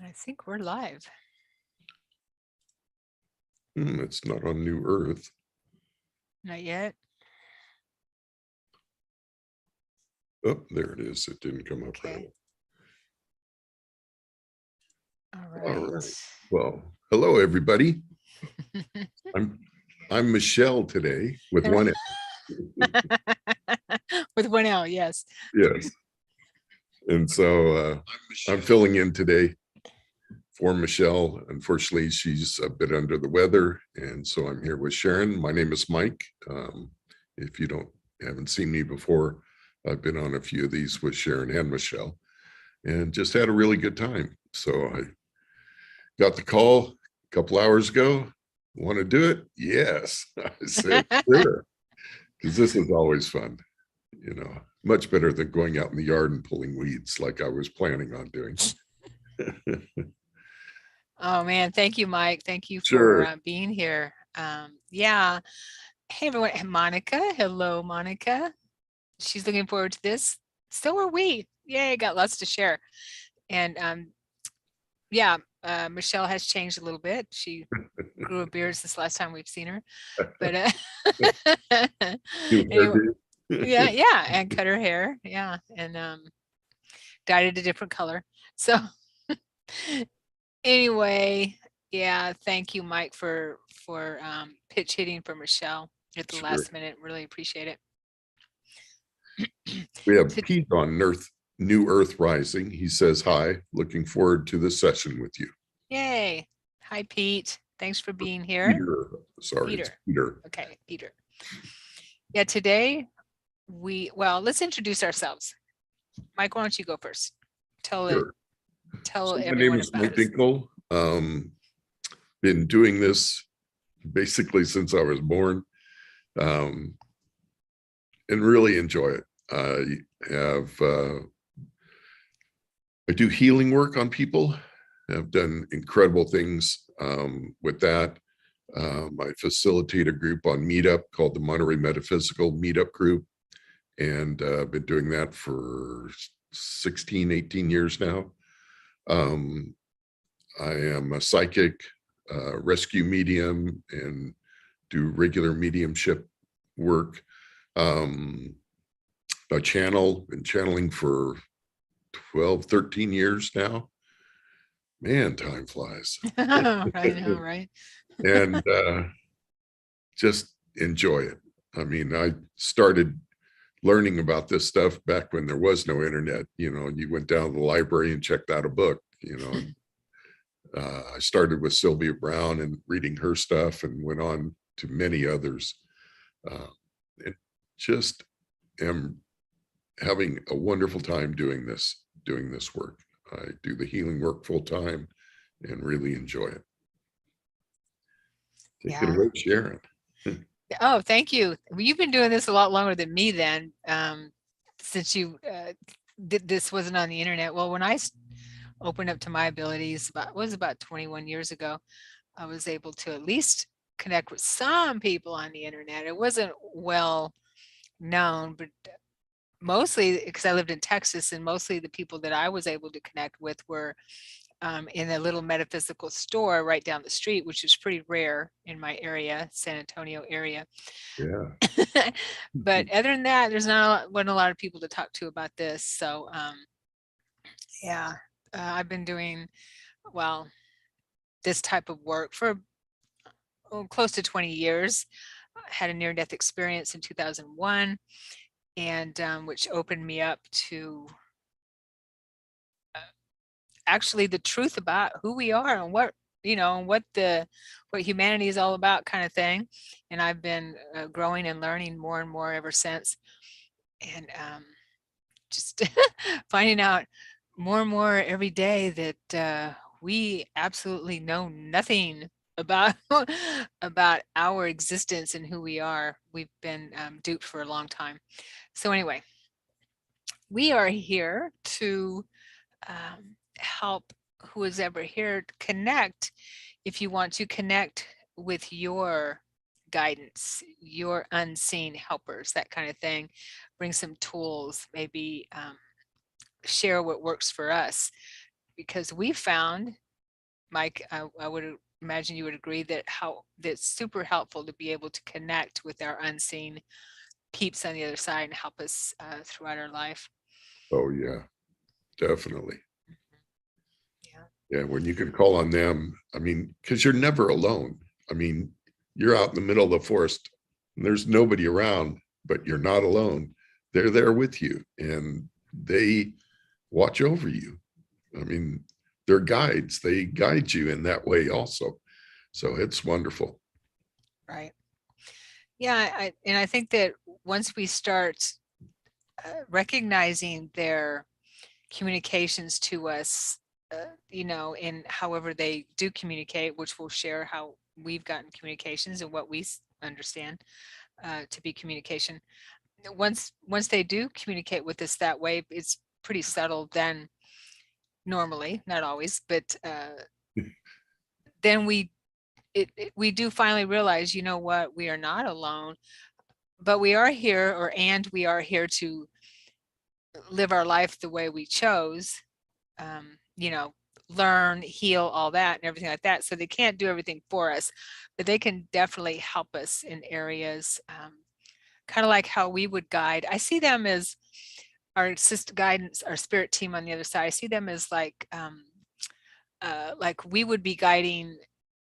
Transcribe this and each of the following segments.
I think we're live. It's not on New Earth. Not yet. Oh, there it is. It didn't come up right Okay. away. All All right. right. Well, hello everybody. I'm Michelle today with one L. With one L, yes. Yes. And so I'm filling in today for Michelle. Unfortunately, she's a bit under the weather, and so I'm here with Sharon. My name is Mike. If you haven't seen me before, I've been on a few of these with Sharon and Michelle, and just had a really good time. So I got the call a couple hours ago. Want to do it? Yes. I said, sure. Because this is always fun, much better than going out in the yard and pulling weeds like I was planning on doing. Oh man, thank you, Mike. Thank you for Sure. being here. Yeah. Hey everyone, and Monica. Hello, Monica. She's looking forward to this. So are we. Yay, got lots to share. And yeah, Michelle has changed a little bit. She grew a beard since last time we've seen her. But anyway, yeah, and cut her hair. Yeah, and dyed it a different color. So anyway, yeah, thank you, Mike, for pitch hitting for Michelle at the last minute. Really appreciate it. We have Pete on New Earth Rising. He says, hi, looking forward to this session with you. Yay. Hi, Pete. Thanks for being here. Peter. Sorry, Peter. it's Peter. Okay, Peter. Yeah, today let's introduce ourselves. Mike, why don't you go first? Tell everyone. My name is Mike Dinkel. Been doing this basically since I was born, and really enjoy it. I do healing work on people. I've done incredible things with that. I facilitate a group on Meetup called the Monterey Metaphysical Meetup Group, and I've been doing that for 16, 18 years now. I am a psychic, rescue medium, and do regular mediumship work. I been channeling for 12, 13 years now. Man, time flies. I know, right? And just enjoy it. I mean, I started learning about this stuff back when there was no internet. You went down to the library and checked out a book. I started with Sylvia Browne and reading her stuff, and went on to many others. And just am having a wonderful time doing this work. I do the healing work full time and really enjoy it. Take it away, Sharon. Oh, thank you. Well, you've been doing this a lot longer than me then, since you this wasn't on the internet. Well, when I opened up to my abilities, about 21 years ago, I was able to at least connect with some people on the internet. It wasn't well known, but mostly because I lived in Texas, and mostly the people that I was able to connect with were in a little metaphysical store right down the street, which is pretty rare in my area, San Antonio area. Yeah. But other than that, wasn't a lot of people to talk to about this. So yeah, I've been doing, this type of work for close to 20 years. I had a near-death experience in 2001, and which opened me up to actually the truth about who we are and what what humanity is all about, kind of thing. And I've been growing and learning more and more ever since, and just finding out more and more every day that we absolutely know nothing about about our existence and who we are. We've been duped for a long time. So anyway, we are here to help who is ever here connect. If you want to connect with your guidance, your unseen helpers, that kind of thing, bring some tools, maybe share what works for us. because we found, Mike, I would imagine you would agree that that's super helpful to be able to connect with our unseen peeps on the other side and help us throughout our life. Oh yeah, definitely. Yeah. Yeah, when you can call on them, I mean, because you're never alone. I mean, you're out in the middle of the forest and there's nobody around, but you're not alone. They're there with you and they watch over you. I mean, they're guides. They guide you in that way also. So it's wonderful. Right. Yeah. And I think that once we start recognizing their communications to us, in however they do communicate, which we'll share how we've gotten communications and what we understand to be communication. Once they do communicate with us that way, it's pretty subtle then, normally, not always, but then we do finally realize, you know what, we are not alone, but we are here, we are here to live our life the way we chose, learn, heal, all that and everything like that. So they can't do everything for us, but they can definitely help us in areas, kind of like how we would guide. I see them as our assist guidance, our spirit team on the other side. I see them as like we would be guiding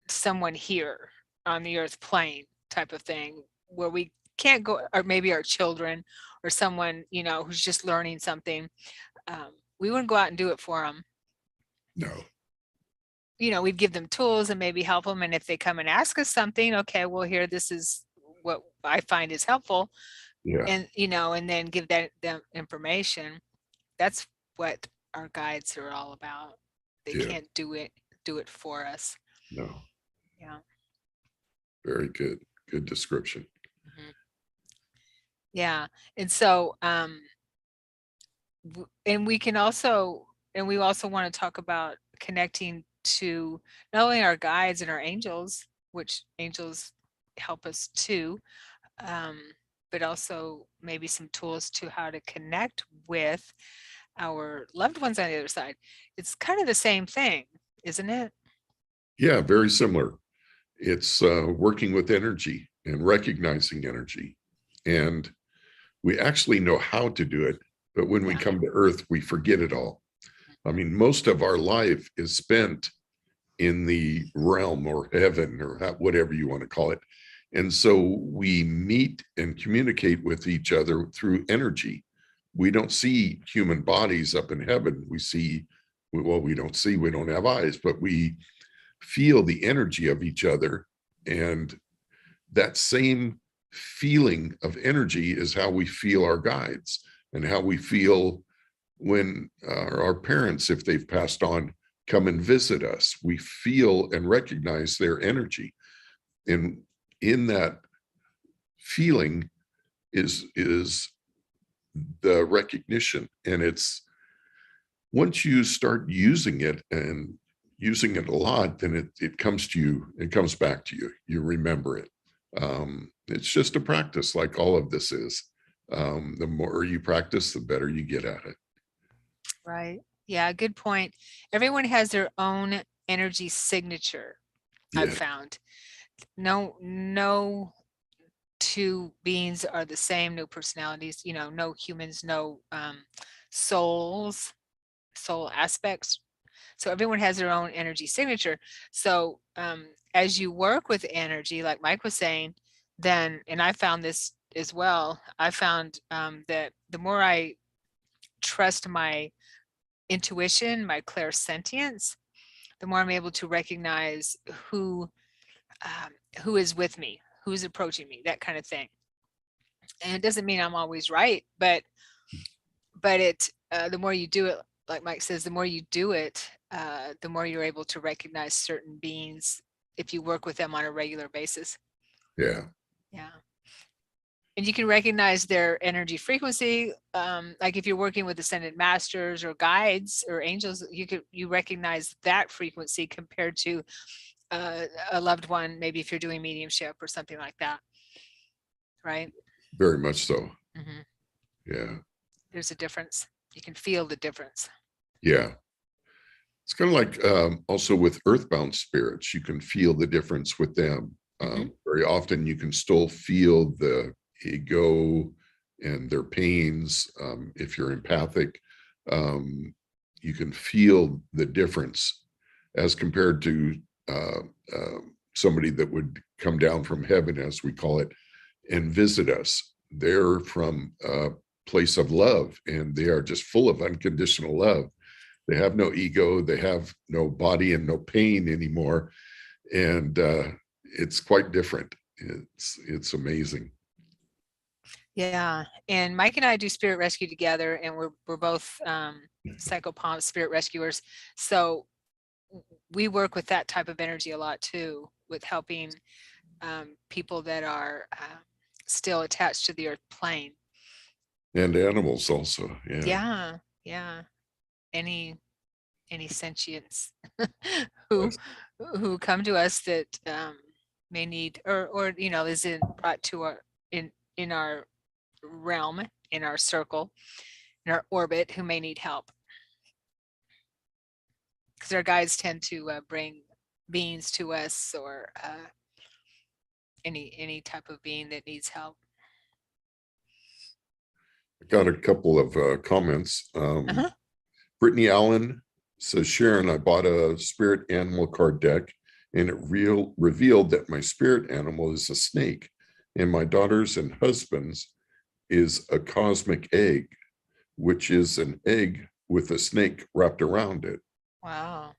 someone here on the earth plane type of thing, where we can't go, or maybe our children or someone, who's just learning something. We wouldn't go out and do it for them. No. We'd give them tools and maybe help them. And if they come and ask us something, okay, well, here, this is what I find is helpful. Yeah. And, and then give them information. That's what our guides are all about. They can't do it for us. No. Yeah. Very good. Good description. Mm-hmm. Yeah. And so, and we also want to talk about connecting to not only our guides and our angels, which angels help us too, but also maybe some tools to how to connect with our loved ones on the other side. It's kind of the same thing, isn't it? Yeah, very similar. It's working with energy and recognizing energy. And we actually know how to do it, but when we come to Earth, we forget it all. I mean, most of our life is spent in the realm or heaven or whatever you want to call it. And so we meet and communicate with each other through energy. We don't see human bodies up in heaven. We don't have eyes, but we feel the energy of each other. And that same feeling of energy is how we feel our guides and how we feel when our parents, if they've passed on, come and visit us. We feel and recognize their energy. And in that feeling is the recognition. And it's once you start using it and using it a lot, then it comes to you, it comes back to you. You remember it. It's just a practice, like all of this is. The more you practice, the better you get at it. Right. Yeah, good point. Everyone has their own energy signature, I've found. No two beings are the same, no personalities, no humans, no soul aspects. So everyone has their own energy signature. So as you work with energy, like Mike was saying, then, and I found this as well, I found that the more I trust my intuition, my clairsentience, the more I'm able to recognize who is with me, who's approaching me, that kind of thing. And it doesn't mean I'm always right, but the more you do it, like Mike says, the more you do it, the more you're able to recognize certain beings if you work with them on a regular basis. Yeah. Yeah. And you can recognize their energy frequency. Like if you're working with ascended masters or guides or angels, you recognize that frequency compared to a loved one, maybe if you're doing mediumship or something like that. Right? Very much so. Mm-hmm. Yeah. There's a difference. You can feel the difference. Yeah. It's kind of like also with earthbound spirits, you can feel the difference with them. Very often you can still feel the ego and their pains. If you're empathic, you can feel the difference as compared to somebody that would come down from heaven, as we call it, and visit us. They're from a place of love, and they are just full of unconditional love. They have no ego, they have no body and no pain anymore. And it's quite different. It's amazing. Yeah. And Mike and I do spirit rescue together, and we're both psychopomp spirit rescuers. So we work with that type of energy a lot too, with helping people that are still attached to the earth plane. And animals also. Yeah. Yeah. Yeah. Any sentience who who come to us that may need, or is brought to our in our realm, in our circle, in our orbit, who may need help, because our guides tend to bring beings to us, or any type of being that needs help. I got a couple of comments. Brittany Allen says, Sharon, I bought a spirit animal card deck, and it revealed that my spirit animal is a snake, and my daughter's and husband's is a cosmic egg, which is an egg with a snake wrapped around it. Wow.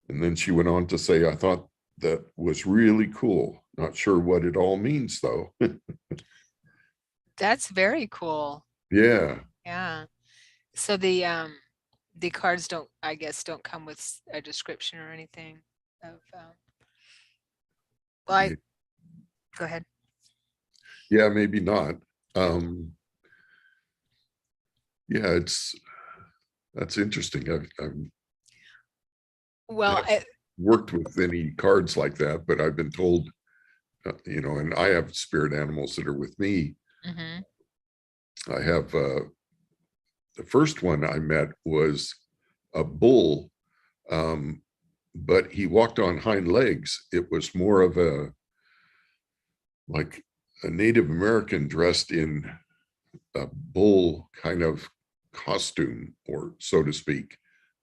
And then she went on to say, I thought that was really cool. Not sure what it all means, though. That's very cool. Yeah. Yeah. So the cards don't, I guess, don't come with a description or anything of well, go ahead. Yeah, maybe not. Yeah, that's interesting. I've Well, worked with any cards like that, but I've been told, and I have spirit animals that are with me. I have the first one I met was a bull, but he walked on hind legs. It was more of like a Native American dressed in a bull kind of costume, or so to speak.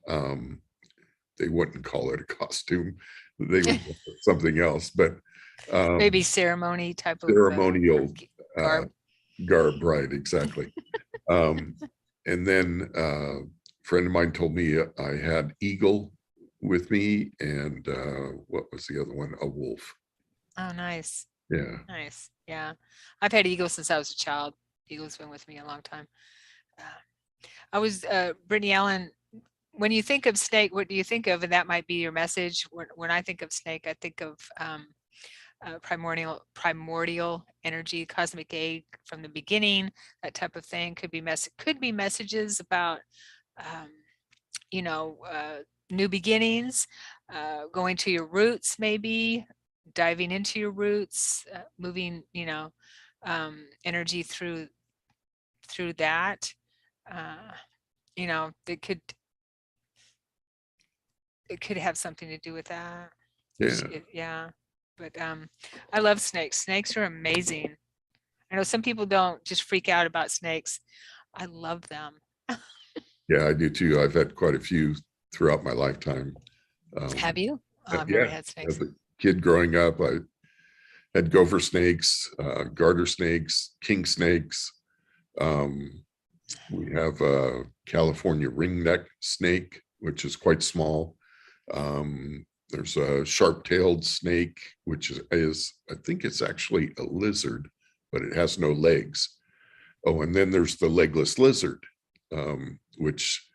They wouldn't call it a costume. They would call it something else, but maybe ceremony type of ceremonial garb. Right, exactly. And then a friend of mine told me I had eagle with me, and what was the other one? A wolf. Oh, nice. Yeah. Nice. Yeah. I've had eagles since I was a child. Eagle's been with me a long time. I was Brittany Allen. When you think of snake, what do you think of? And that might be your message. When I think of snake, I think of primordial energy, cosmic egg from the beginning, that type of thing. Could be messages about new beginnings, going to your roots, maybe diving into your roots, moving energy through that. It could have something to do with that. Yeah. But I love snakes. Snakes are amazing. I know some people don't, just freak out about snakes. I love them. Yeah, I do too. I've had quite a few throughout my lifetime. Have you? Oh, I've never had snakes. As a kid growing up, I had gopher snakes, garter snakes, king snakes. We have a California ringneck snake, which is quite small. There's a sharp-tailed snake, which is I think it's actually a lizard, but it has no legs. Oh, and then there's the legless lizard, which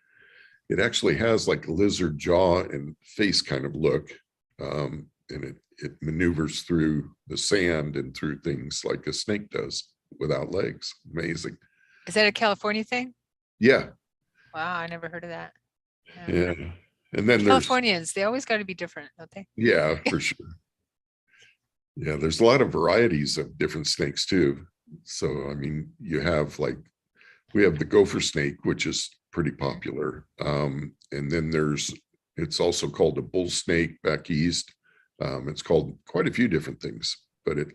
it actually has like a lizard jaw and face kind of look. And it maneuvers through the sand and through things like a snake does without legs. Amazing. Is that a California thing? Yeah. Wow, I never heard of that. Yeah. And then Californians, they always got to be different, don't they? Yeah, for sure. Yeah, there's a lot of varieties of different snakes too. So, I mean, you have we have the gopher snake, which is pretty popular. And then there's It's also called a bull snake back east. It's called quite a few different things, but it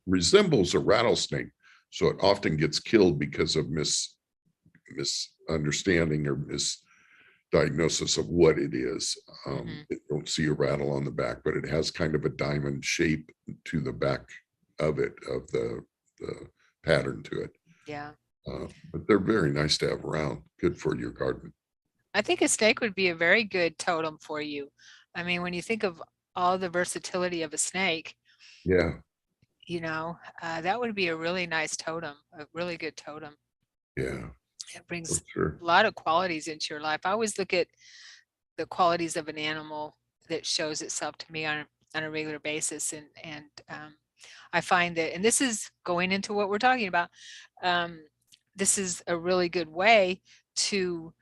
resembles a rattlesnake. So it often gets killed because of misunderstanding or misdiagnosis of what it is. You don't see a rattle on the back, but it has kind of a diamond shape to the back of it, of the pattern to it. Yeah. But they're very nice to have around. Good for your garden. I think a snake would be a very good totem for you. I mean, when you think of all the versatility of a snake, Yeah, that would be a really nice totem, a really good totem. yeah, It for brings sure. a lot of qualities into your life. I always look at the qualities of an animal that shows itself to me on a regular basis, and I find that, and this is going into what we're talking about, this is a really good way to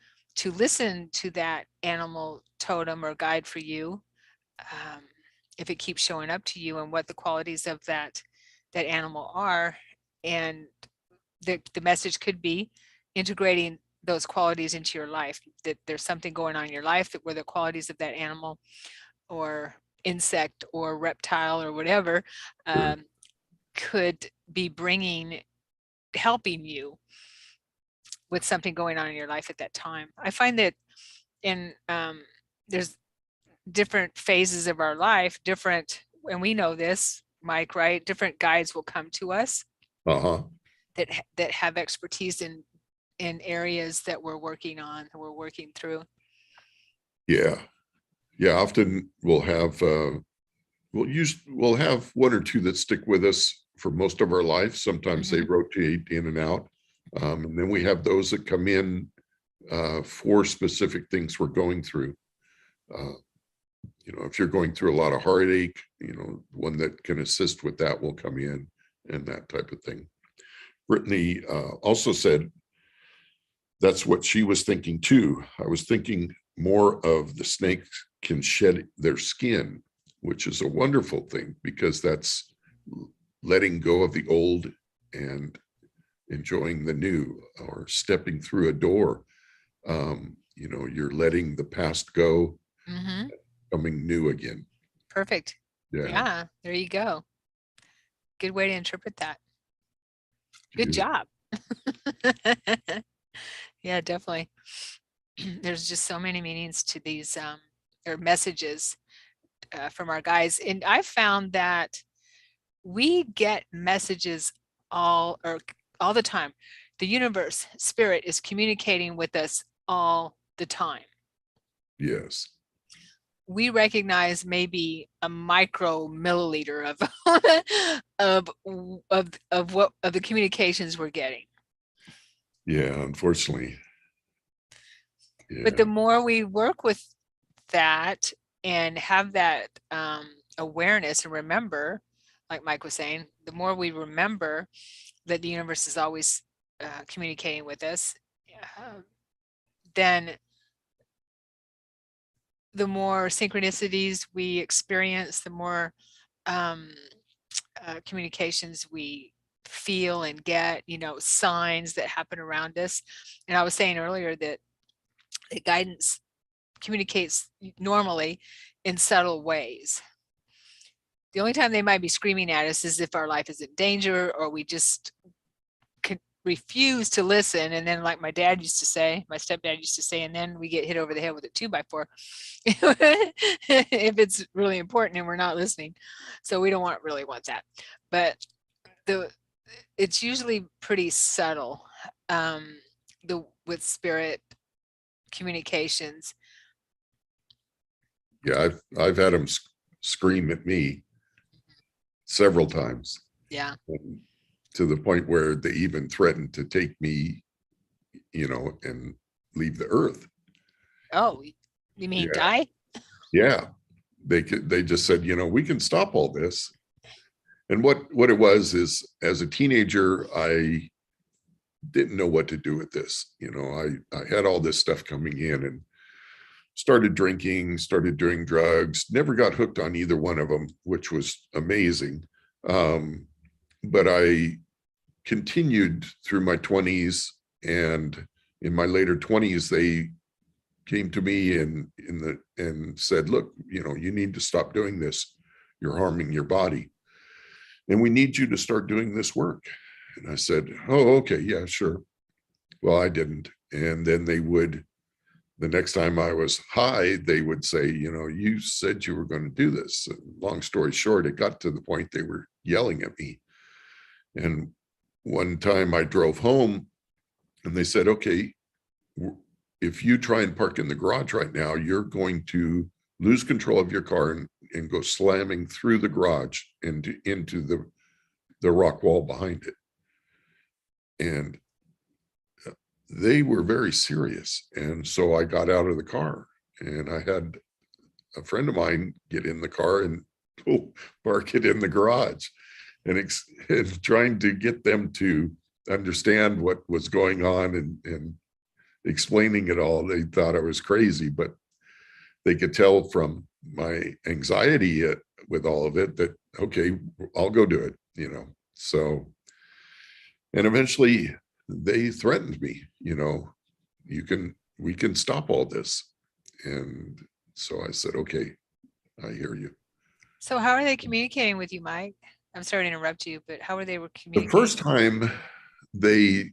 listen to that animal totem or guide for you, if it keeps showing up to you, and what the qualities of that animal are. And the message could be integrating those qualities into your life, that there's something going on in your life that where the qualities of that animal or insect or reptile or whatever Sure. could be helping you with something going on in your life at that time. I find that in there's different phases of our life, and we know this, Mike, right? Different guides will come to us Uh-huh. that have expertise in areas that we're working on, that we're working through. Yeah. Yeah. Often we'll have we'll have one or two that stick with us for most of our life. Sometimes they rotate in and out. And then we have those that come in for specific things we're going through. If you're going through a lot of heartache, one that can assist with that will come in, and that type of thing. Brittany also said that's what she was thinking too. I was thinking more of the snakes can shed their skin, which is a wonderful thing, because that's letting go of the old and enjoying the new, or stepping through a door. You're letting the past go, coming new again. Perfect. Yeah. Yeah, there you go. Good way to interpret that. Good job. Yeah, definitely. There's just so many meanings to these or messages from our guys. And I found that we get messages all the time. The universe, spirit, is communicating with us all the time. Yes. We recognize maybe a micro milliliter of the communications we're getting. Yeah, unfortunately. Yeah. But the more we work with that and have that awareness and remember, like Mike was saying, the more we remember that the universe is always communicating with us, then the more synchronicities we experience, the more communications we feel and get, signs that happen around us. And I was saying earlier that the guidance communicates normally in subtle ways. The only time they might be screaming at us is if our life is in danger, or we just refuse to listen. And then, like my stepdad used to say, and then we get hit over the head with a 2x4 if it's really important and we're not listening. So we don't really want that. But it's usually pretty subtle with spirit communications. Yeah, I've had them scream at me several times. Yeah. To the point where they even threatened to take me, and leave the earth. Oh, you mean die? Yeah. They just said, we can stop all this. And what it was is, as a teenager, I didn't know what to do with this. I had all this stuff coming in, and started drinking, started doing drugs, never got hooked on either one of them, which was amazing. But I continued through my 20s, and in my later 20s, they came to me and said, look, you need to stop doing this. You're harming your body. And we need you to start doing this work. And I said, oh, okay, yeah, sure. Well, I didn't. And then the next time I was high, they would say, you said you were going to do this. And long story short, it got to the point they were yelling at me. And one time I drove home and they said, okay, if you try and park in the garage right now, you're going to lose control of your car and go slamming through the garage into the rock wall behind it. And they were very serious. And so I got out of the car and I had a friend of mine get in the car and park it in the garage and trying to get them to understand what was going on and explaining it all. They thought I was crazy, but they could tell from my anxiety with all of it that, okay, I'll go do it, So, and eventually they threatened me, we can stop all this. And so I said, okay, I hear you. So how are they communicating with you, Mike? I'm sorry to interrupt you, but how were they communicating? The first time they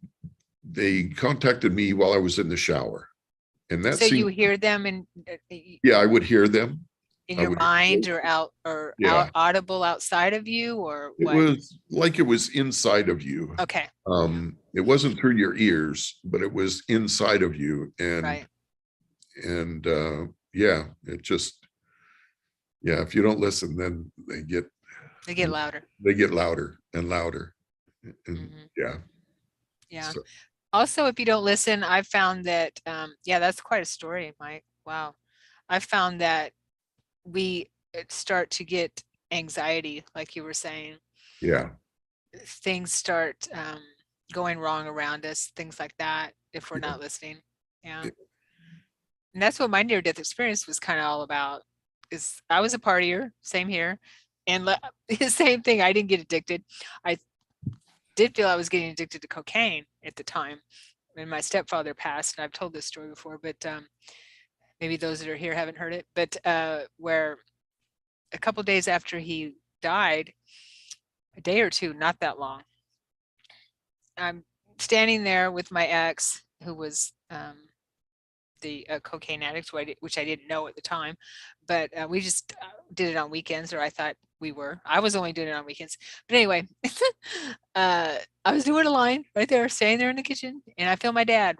contacted me while I was in the shower. And that so you hear them and yeah, I would hear them in your mind or out audible outside of you, or it was like it was inside of you. Okay. It wasn't through your ears, but it was inside of you. And right. And yeah, it just, yeah, if you don't listen, then they get louder. They get louder and louder. And yeah. So. Also, if you don't listen, I've found that, that's quite a story, Mike. Wow. I found that we start to get anxiety, like you were saying. Yeah. Things start going wrong around us, things like that, if we're not listening. Yeah. And that's what my near-death experience was kind of all about. Is I was a partier, same here. And the same thing, I didn't get addicted. I did feel I was getting addicted to cocaine at the time when my stepfather passed. And I've told this story before, but maybe those that are here haven't heard it. But where a couple of days after he died, a day or two, not that long, I'm standing there with my ex, who was the cocaine addict, which I didn't know at the time, but we just did it on weekends, or I thought we were. I was only doing it on weekends. But anyway, I was doing a line right there, standing there in the kitchen, and I feel my dad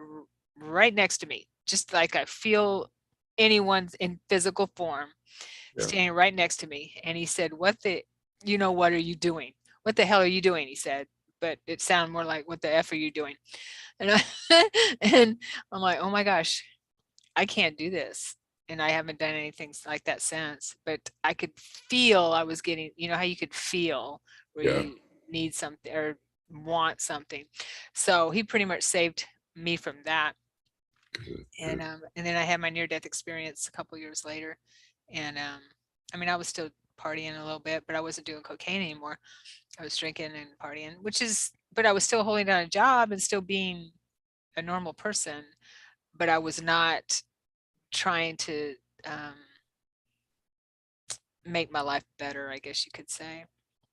right next to me, just like I feel anyone's in physical form standing right next to me. And he said, what are you doing? What the hell are you doing? He said, but it sounded more like, what the F are you doing? And and I'm like, oh my gosh, I can't do this. And I haven't done anything like that since, but I could feel I was getting, how you could feel where you need something or want something. So he pretty much saved me from that. And then I had my near-death experience a couple years later. And I was still partying a little bit, but I wasn't doing cocaine anymore. I was drinking and partying, but I was still holding down a job and still being a normal person, but I was not trying to make my life better, I guess you could say.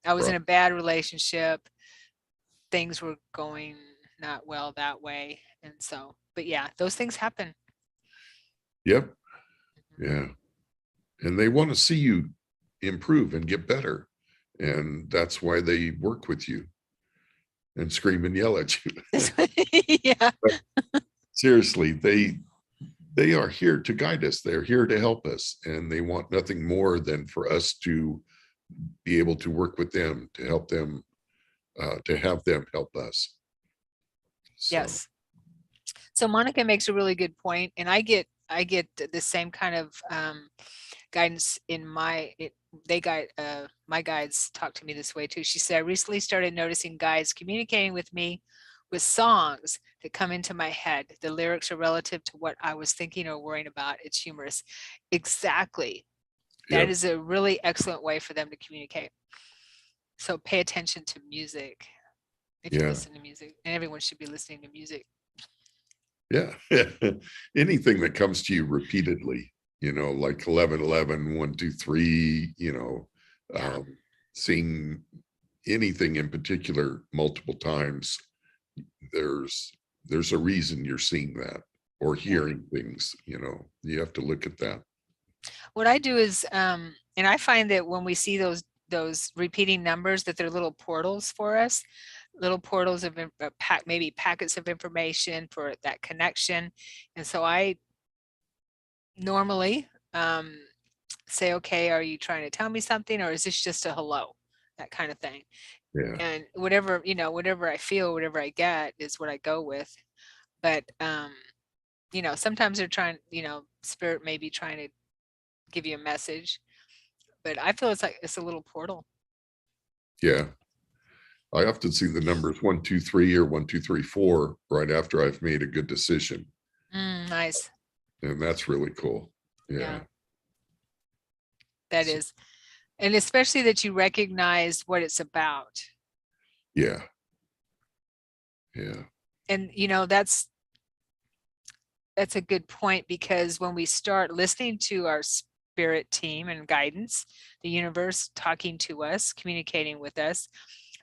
I was in a bad relationship. Things were going not well that way. And so, but yeah, those things happen. Yep. Yeah. And they want to see you improve and get better. And that's why they work with you and scream and yell at you. Yeah. Seriously, they are here to guide us. They're here to help us. And they want nothing more than for us to be able to work with them, to help them, to have them help us. So. Yes. So Monica makes a really good point, and I get the same kind of guidance in my guides talk to me this way too. She said, I recently started noticing guides communicating with me with songs that come into my head. The lyrics are relative to what I was thinking or worrying about. It's humorous. Exactly. That is a really excellent way for them to communicate. So pay attention to music if you listen to music, and everyone should be listening to music. Yeah. Anything that comes to you repeatedly, like 11, 1, 2, 3, Yeah. seeing anything in particular multiple times, there's a reason you're seeing that or Yeah. hearing things, you have to look at that. What I do is, and I find that when we see those repeating numbers, that they're little portals for us, little portals of maybe packets of information for that connection. And so I normally say, okay, are you trying to tell me something, or is this just a hello? That kind of thing. Yeah. And whatever, whatever I feel, whatever I get is what I go with. But sometimes they're trying, spirit may be trying to give you a message, but I feel it's like it's a little portal. Yeah. I often see the numbers 1, 2, 3 or 1, 2, 3, 4 right after I've made a good decision. Nice. And that's really cool. Yeah. Yeah. That is. And especially that you recognize what it's about. Yeah. Yeah. And that's a good point, because when we start listening to our spirit team and guidance, the universe talking to us, communicating with us,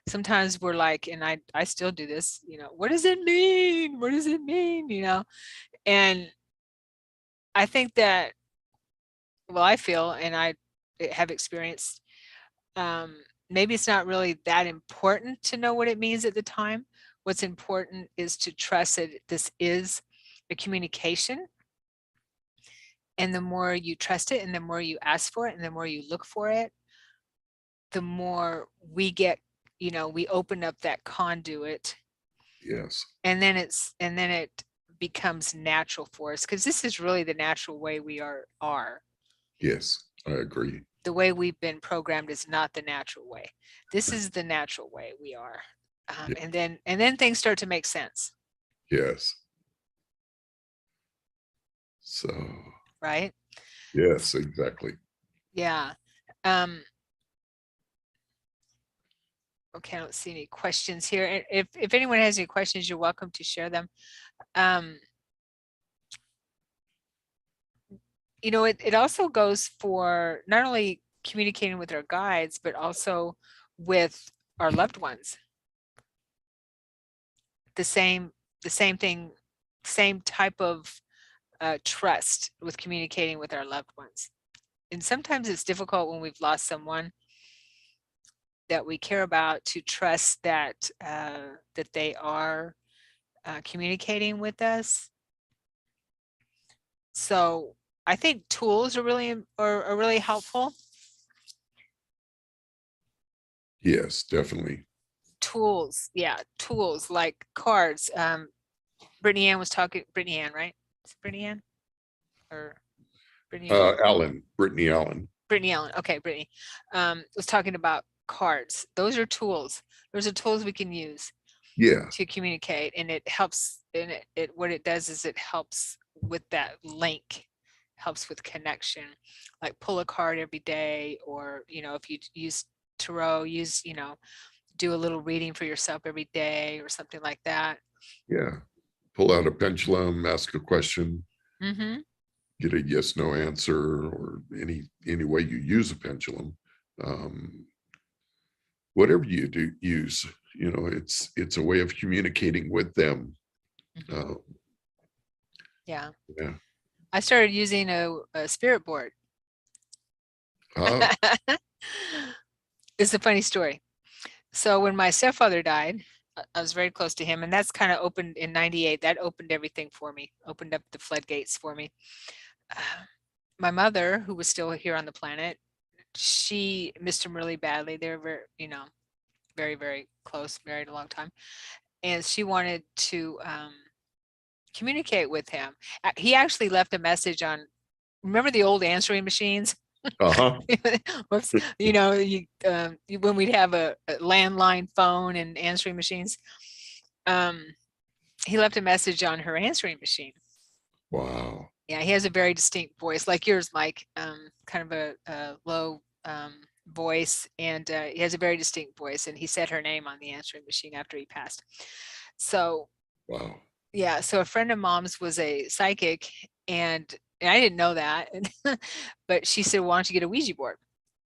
sometimes we're like, and I still do this, what does it mean? What does it mean? And I think that, well, I feel, and I have experienced, maybe it's not really that important to know what it means at the time. What's important is to trust that this is a communication. And the more you trust it, and the more you ask for it, and the more you look for it, the more we get, we open up that conduit. Yes. And then it becomes natural for us, because this is really the natural way we are. Yes, I agree. The way we've been programmed is not the natural way. This is the natural way we are. Yeah. And then things start to make sense. Yes. So, Right? yes, exactly. Yeah. Okay, I don't see any questions here. If anyone has any questions, you're welcome to share them. It also goes for not only communicating with our guides, but also with our loved ones. The same thing, same type of trust with communicating with our loved ones. And sometimes it's difficult when we've lost someone that we care about, to trust that they are communicating with us. So I think tools are really helpful. Yes, definitely. Tools, yeah, tools like cards. Brittany Ann was talking. Brittany Ann, right? Is it Brittany Ann or Brittany Ann? Brittany Allen. Brittany Allen. Okay, Brittany was talking about cards. Those are tools. Those are tools we can use Yeah. to communicate, and it helps. And what it does is it helps with that link, helps with connection. Like pull a card every day, or if you use tarot, do a little reading for yourself every day or something like that. Yeah. Pull out a pendulum, ask a question, Mm-hmm. get a yes, no answer, or any way you use a pendulum. Whatever you do use, it's a way of communicating with them. Mm-hmm. Yeah. Yeah. I started using a spirit board. Uh, It's a funny story. So when my stepfather died, I was very close to him, and that's kind of opened in 98. That opened everything for me, opened up the floodgates for me. My mother, who was still here on the planet, she missed him really badly. They were very, very, very close, married a long time. And she wanted to communicate with him. He actually left a message on, remember the old answering machines? uh-huh. Whoops, when we'd have a landline phone and answering machines, he left a message on her answering machine. Wow. Yeah, he has a very distinct voice, like yours, Mike. Kind of a low voice, and he has a very distinct voice. And he said her name on the answering machine after he passed. So Wow. Yeah, so a friend of mom's was a psychic, and I didn't know that, but she said, "Why don't you get a Ouija board?"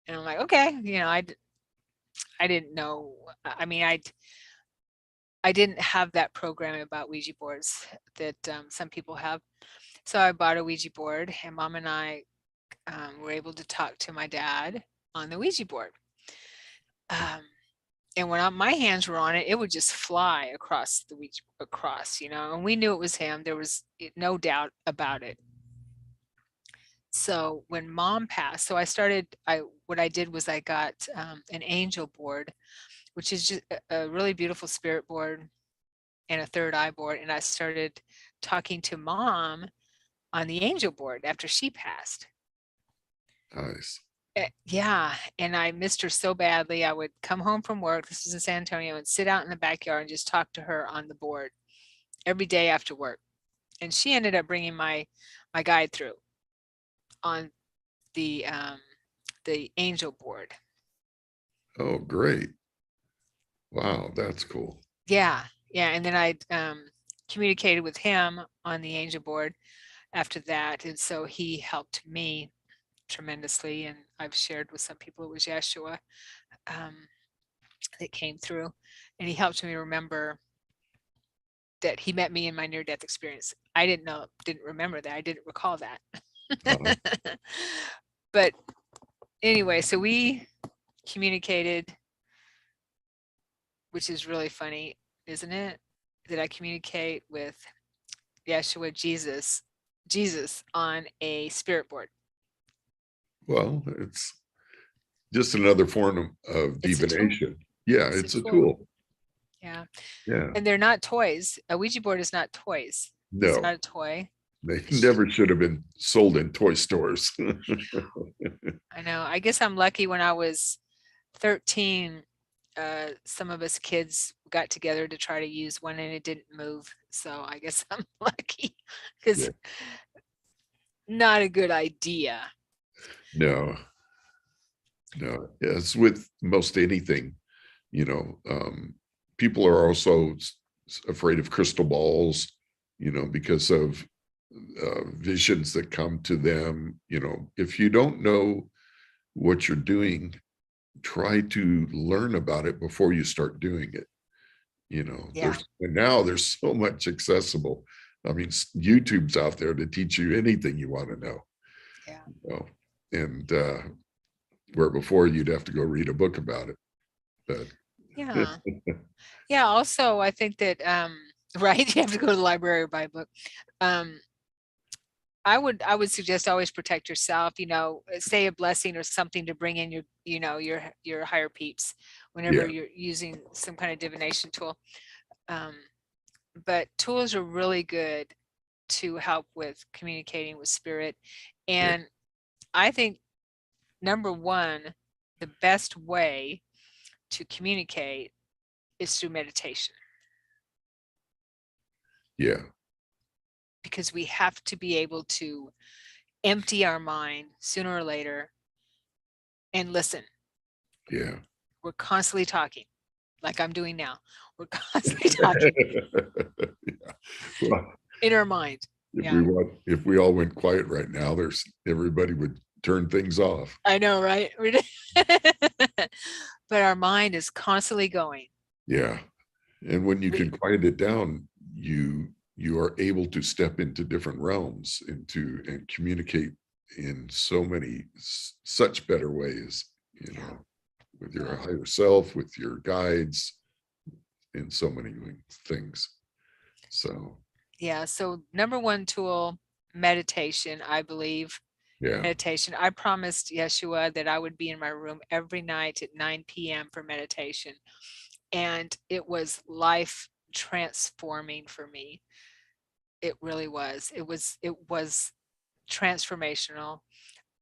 And I'm like, "Okay." I didn't know. I mean, I didn't have that program about Ouija boards that some people have. So I bought a Ouija board, and mom and I were able to talk to my dad on the Ouija board. Um, and when my hands were on it, it would just fly across the Ouija, and we knew it was him. There was no doubt about it. So when mom passed, what I did was I got an angel board, which is just a really beautiful spirit board and a third eye board. And I started talking to mom on the angel board after she passed. Nice. Yeah, and I missed her so badly. I would come home from work, this is in San Antonio, and sit out in the backyard and just talk to her on the board every day after work. And she ended up bringing my guide through on the angel board. Oh, great. Wow, that's cool. Yeah, yeah, and then I communicated with him on the angel board after that, and so he helped me tremendously. And I've shared with some people it was Yeshua that came through, and he helped me remember that he met me in my near-death experience. I didn't remember that. I didn't recall that. Uh, But anyway, so we communicated, which is really funny, isn't it? That I communicate with Yeshua, Jesus on a spirit board. well, it's just another form of It's a tool. divination. Yeah, It's a it's a tool. tool. Yeah. Yeah. And they're not toys. A Ouija board is not toys. It's No, not a toy. they never should have been sold in toy stores. I know. I guess I'm lucky. When I was 13, some of us kids got together to try to use one and it didn't move. So I guess I'm lucky, because Yeah. not a good idea. No, no. As with most anything, people are also afraid of crystal balls, because of visions that come to them. If you don't know what you're doing, try to learn about it before you start doing it. Yeah. There's so much accessible. I mean, YouTube's out there to teach you anything you want to know. Yeah. And where before you'd have to go read a book about it. But Yeah. Yeah. Also, I think that, right, you have to go to the library or buy a book. Um, I would suggest always protect yourself, say a blessing or something to bring in your higher peeps whenever yeah, you're using some kind of divination tool. Um, but tools are really good to help with communicating with spirit. yeah, And I think, number one, the best way to communicate is through meditation, yeah, because we have to be able to empty our mind sooner or later and listen. yeah. We're constantly talking, like I'm doing now. We're constantly talking Yeah. Well, in our mind. Yeah, if we all went quiet right now, everybody would turn things off. I know, right? But our mind is constantly going. Yeah. And when you We, can quiet it down, you are able to step into different realms and communicate in such better ways, yeah, with your yeah, higher self, with your guides, in so many things. So yeah. So number one tool, meditation, I believe. yeah, Meditation. I promised Yeshua that I would be in my room every night at 9 p.m. for meditation. And it was life transforming for me. It really was. It was transformational.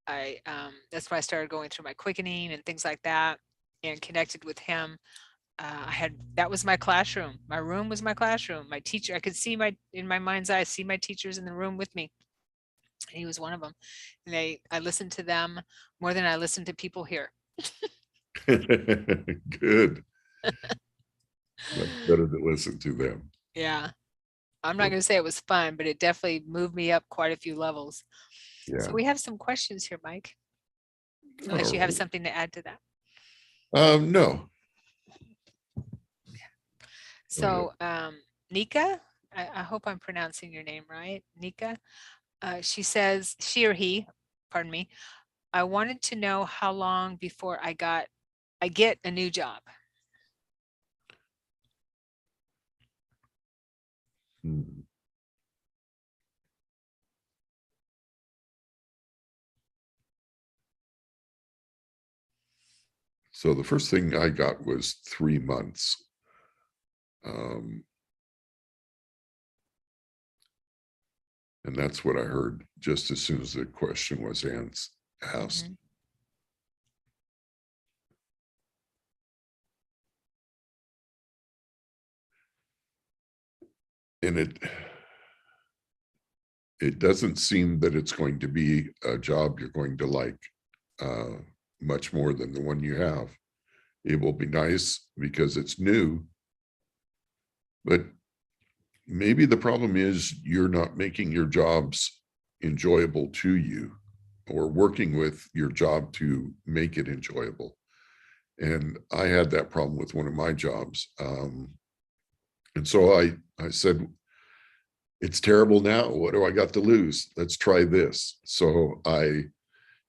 That's why I started going through my quickening and things like that, and connected with him. That was my classroom. My room was my classroom. My teacher, I could see in my mind's eye, see my teachers in the room with me. And he was one of them. And I listened to them more than I listened to people here. good. Much better to listen to them. Yeah. I'm not going to say it was fun, but it definitely moved me up quite a few levels. Yeah. So we have some questions here, Mike. Unless you have something to add to that. No. So Nika, I hope I'm pronouncing your name right, Nika. She says, she or he, pardon me, I wanted to know how long before I get a new job. So the first thing I got was 3 months. And that's what I heard just as soon as the question was asked. Mm-hmm. And it doesn't seem that it's going to be a job you're going to like much more than the one you have. It will be nice because it's new, but maybe the problem is you're not making your jobs enjoyable to you, or working with your job to make it enjoyable. And I had that problem with one of my jobs. And so I said, it's terrible now. What do I got to lose? Let's try this. So I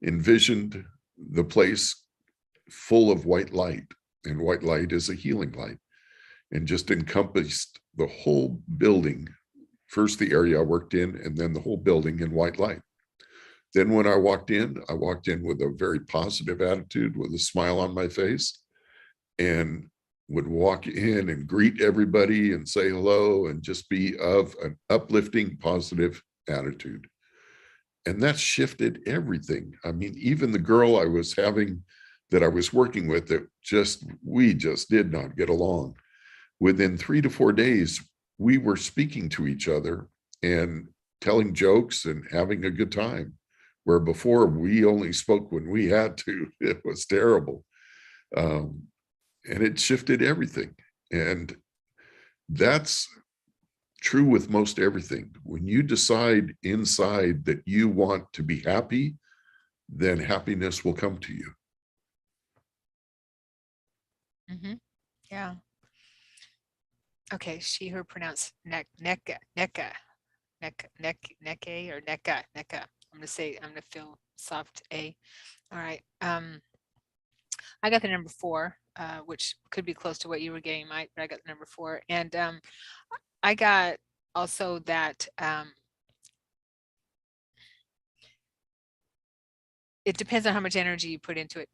envisioned the place full of white light, and white light is a healing light, and just encompassed the whole building. First, the area I worked in, and then the whole building in white light. Then when I walked in with a very positive attitude, with a smile on my face, and would walk in and greet everybody and say hello and just be of an uplifting, positive attitude. And that shifted everything. I mean, even the girl I was working with, we just did not get along. Within 3 to 4 days, we were speaking to each other and telling jokes and having a good time, where before we only spoke when we had to. It was terrible. And it shifted everything. And that's true with most everything. When you decide inside that you want to be happy, then happiness will come to you. Mm-hmm. Yeah. Okay, she, her pronounced Neka or Neka. I'm gonna feel soft A. All right. I got the number 4, which could be close to what you were getting, Mike, but I got the number 4. And I got also that it depends on how much energy you put into it.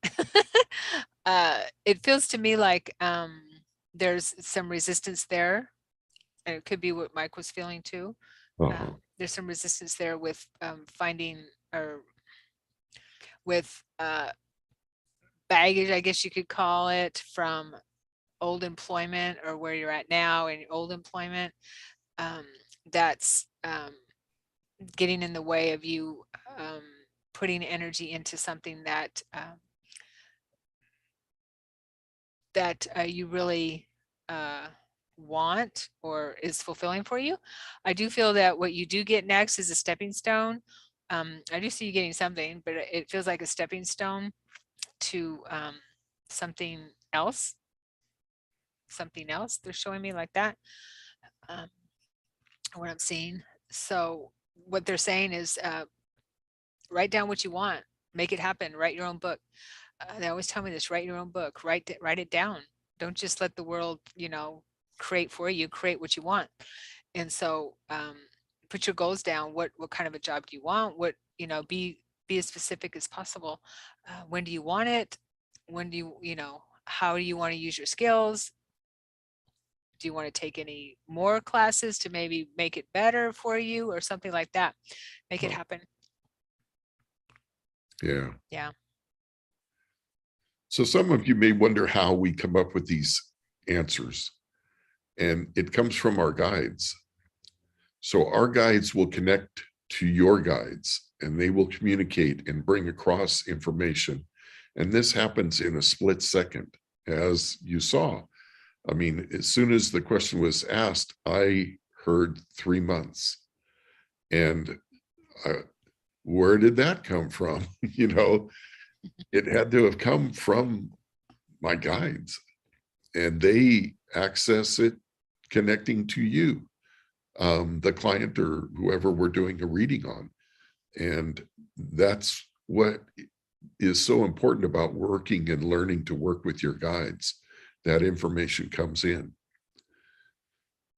It feels to me like there's some resistance there. And it could be what Mike was feeling too. There's some resistance there with finding, or with baggage, I guess you could call it, from old employment, or where you're at now in old employment. That's getting in the way of you putting energy into something that you really want or is fulfilling for you. I do feel that what you do get next is a stepping stone. I do see you getting something, but it feels like a stepping stone to something else. They're showing me like that. What I'm seeing. So what they're saying is write down what you want, make it happen, write your own book. They always tell me this: write your own book, write it down. Don't just let the world, create for you, create what you want. And so put your goals down. What kind of a job do you want? What, be as specific as possible. When do you want it? When do you, how do you want to use your skills? Do you want to take any more classes to maybe make it better for you, or something like that? Make it happen. Yeah. Yeah. So some of you may wonder how we come up with these answers, and it comes from our guides. So our guides will connect to your guides, and they will communicate and bring across information. And this happens in a split second, as you saw. I mean, as soon as the question was asked, I heard 3 months. And where did that come from? You know, it had to have come from my guides, and they access it connecting to you, the client or whoever we're doing a reading on. And that's what is so important about working and learning to work with your guides. That information comes in,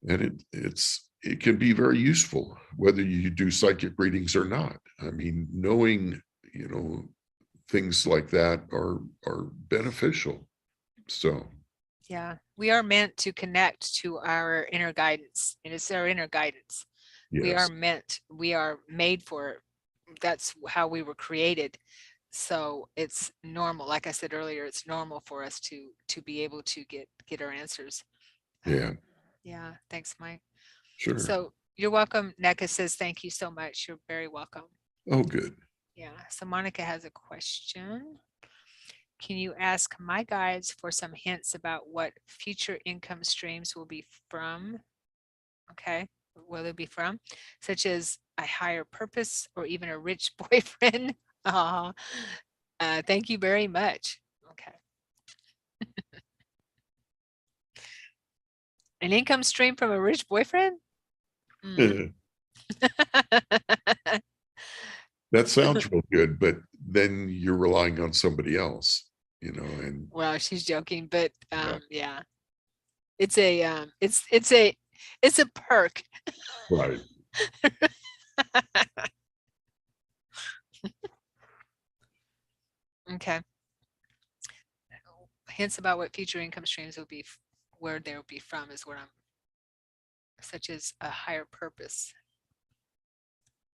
and it can be very useful whether you do psychic readings or not. I mean, knowing, you know, things like that are beneficial. So Yeah, we are meant to connect to our inner guidance, and it's our inner guidance. We are yes, made for it. That's how we were created. So it's normal. Like I said earlier, it's normal for us to be able to get our answers. yeah, Yeah, thanks, Mike. sure. So you're welcome. NECA says thank you so much. You're very welcome. Oh, good. Yeah. So Monica has a question. Can you ask my guides for some hints about what future income streams will be from? Okay. Will they be from? Such as a higher purpose or even a rich boyfriend? Thank you very much. Okay. An income stream from a rich boyfriend? Mm. That sounds real good, but then you're relying on somebody else, you know, and Well, she's joking, but yeah, yeah, it's a it's a perk. right. Okay. Hints about what future income streams will be, where they'll be from is what I'm, such as a higher purpose.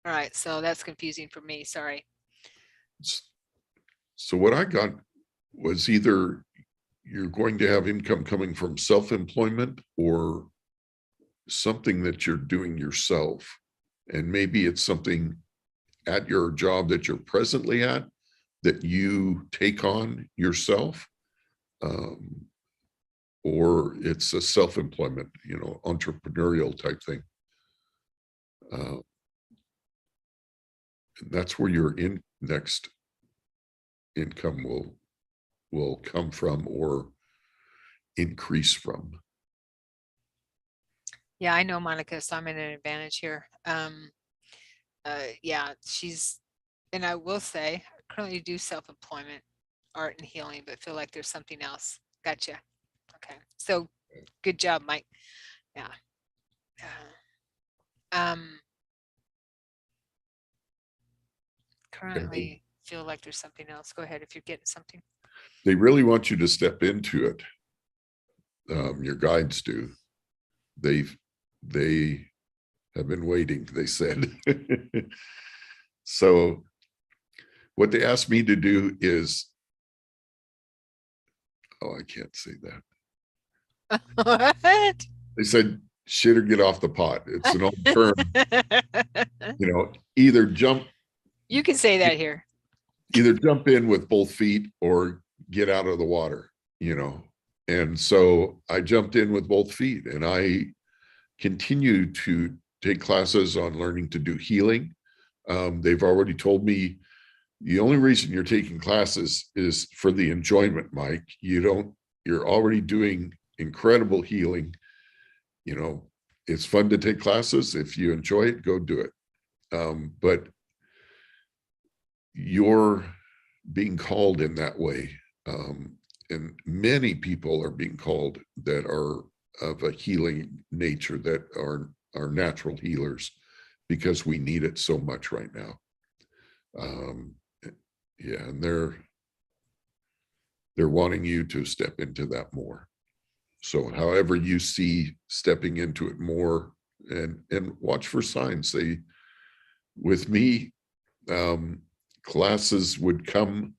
All right, so that's confusing for me. Sorry. So what I got was either you're going to have income coming from self-employment or something that you're doing yourself. And maybe it's something at your job that you're presently at that you take on yourself, um, or it's a self-employment, you know, entrepreneurial type thing. Uh, that's where your next income will come from or increase from. Yeah, I know Monica, so I'm in an advantage here. Yeah, and I will say, I currently do self-employment, art and healing, but feel like there's something else. Gotcha. Okay. So good job, Mike. Yeah. Um, currently feel like there's something else. Go ahead if you're getting something. They really want you to step into it. Your guides do. They have been waiting, they said. So what they asked me to do is, oh, I can't say that. What? They said, shit or get off the pot. It's an old term, you know, either jump You can say that here. in with both feet or get out of the water, you know. And so I jumped in with both feet, and I continue to take classes on learning to do healing. They've already told me the only reason you're taking classes is for the enjoyment, Mike. You're already doing incredible healing. You know, it's fun to take classes. If you enjoy it, go do it. But you're being called in that way. And many people are being called that are of a healing nature, that are natural healers, because we need it so much right now. Yeah, and they're wanting you to step into that more. So however you see stepping into it more, and watch for signs. With me, classes would come.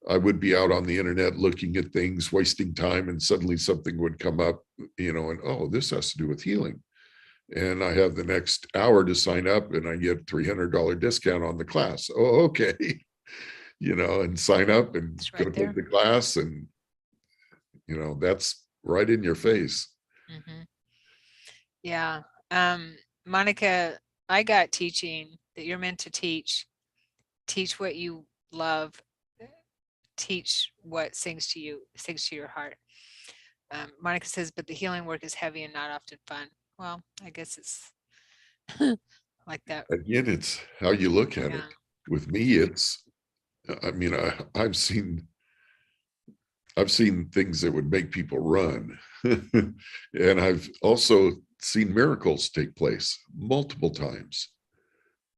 I would be out on the internet looking at things, wasting time, and suddenly something would come up, you know, and oh, this has to do with healing. And I have the next hour to sign up, and I get $300 discount on the class. Oh, okay. You know, and sign up and It's go right take there. the class, and you know, that's right in your face. Mm-hmm. Yeah. Monica, I got teaching that you're meant to teach. Teach what you love. Teach what sings to you, sings to your heart. Monica says, but the healing work is heavy and not often fun. Well, I guess it's like that. Again, it's how you look at Yeah. it. With me, it's, I mean, I've seen things that would make people run. And I've also seen miracles take place multiple times.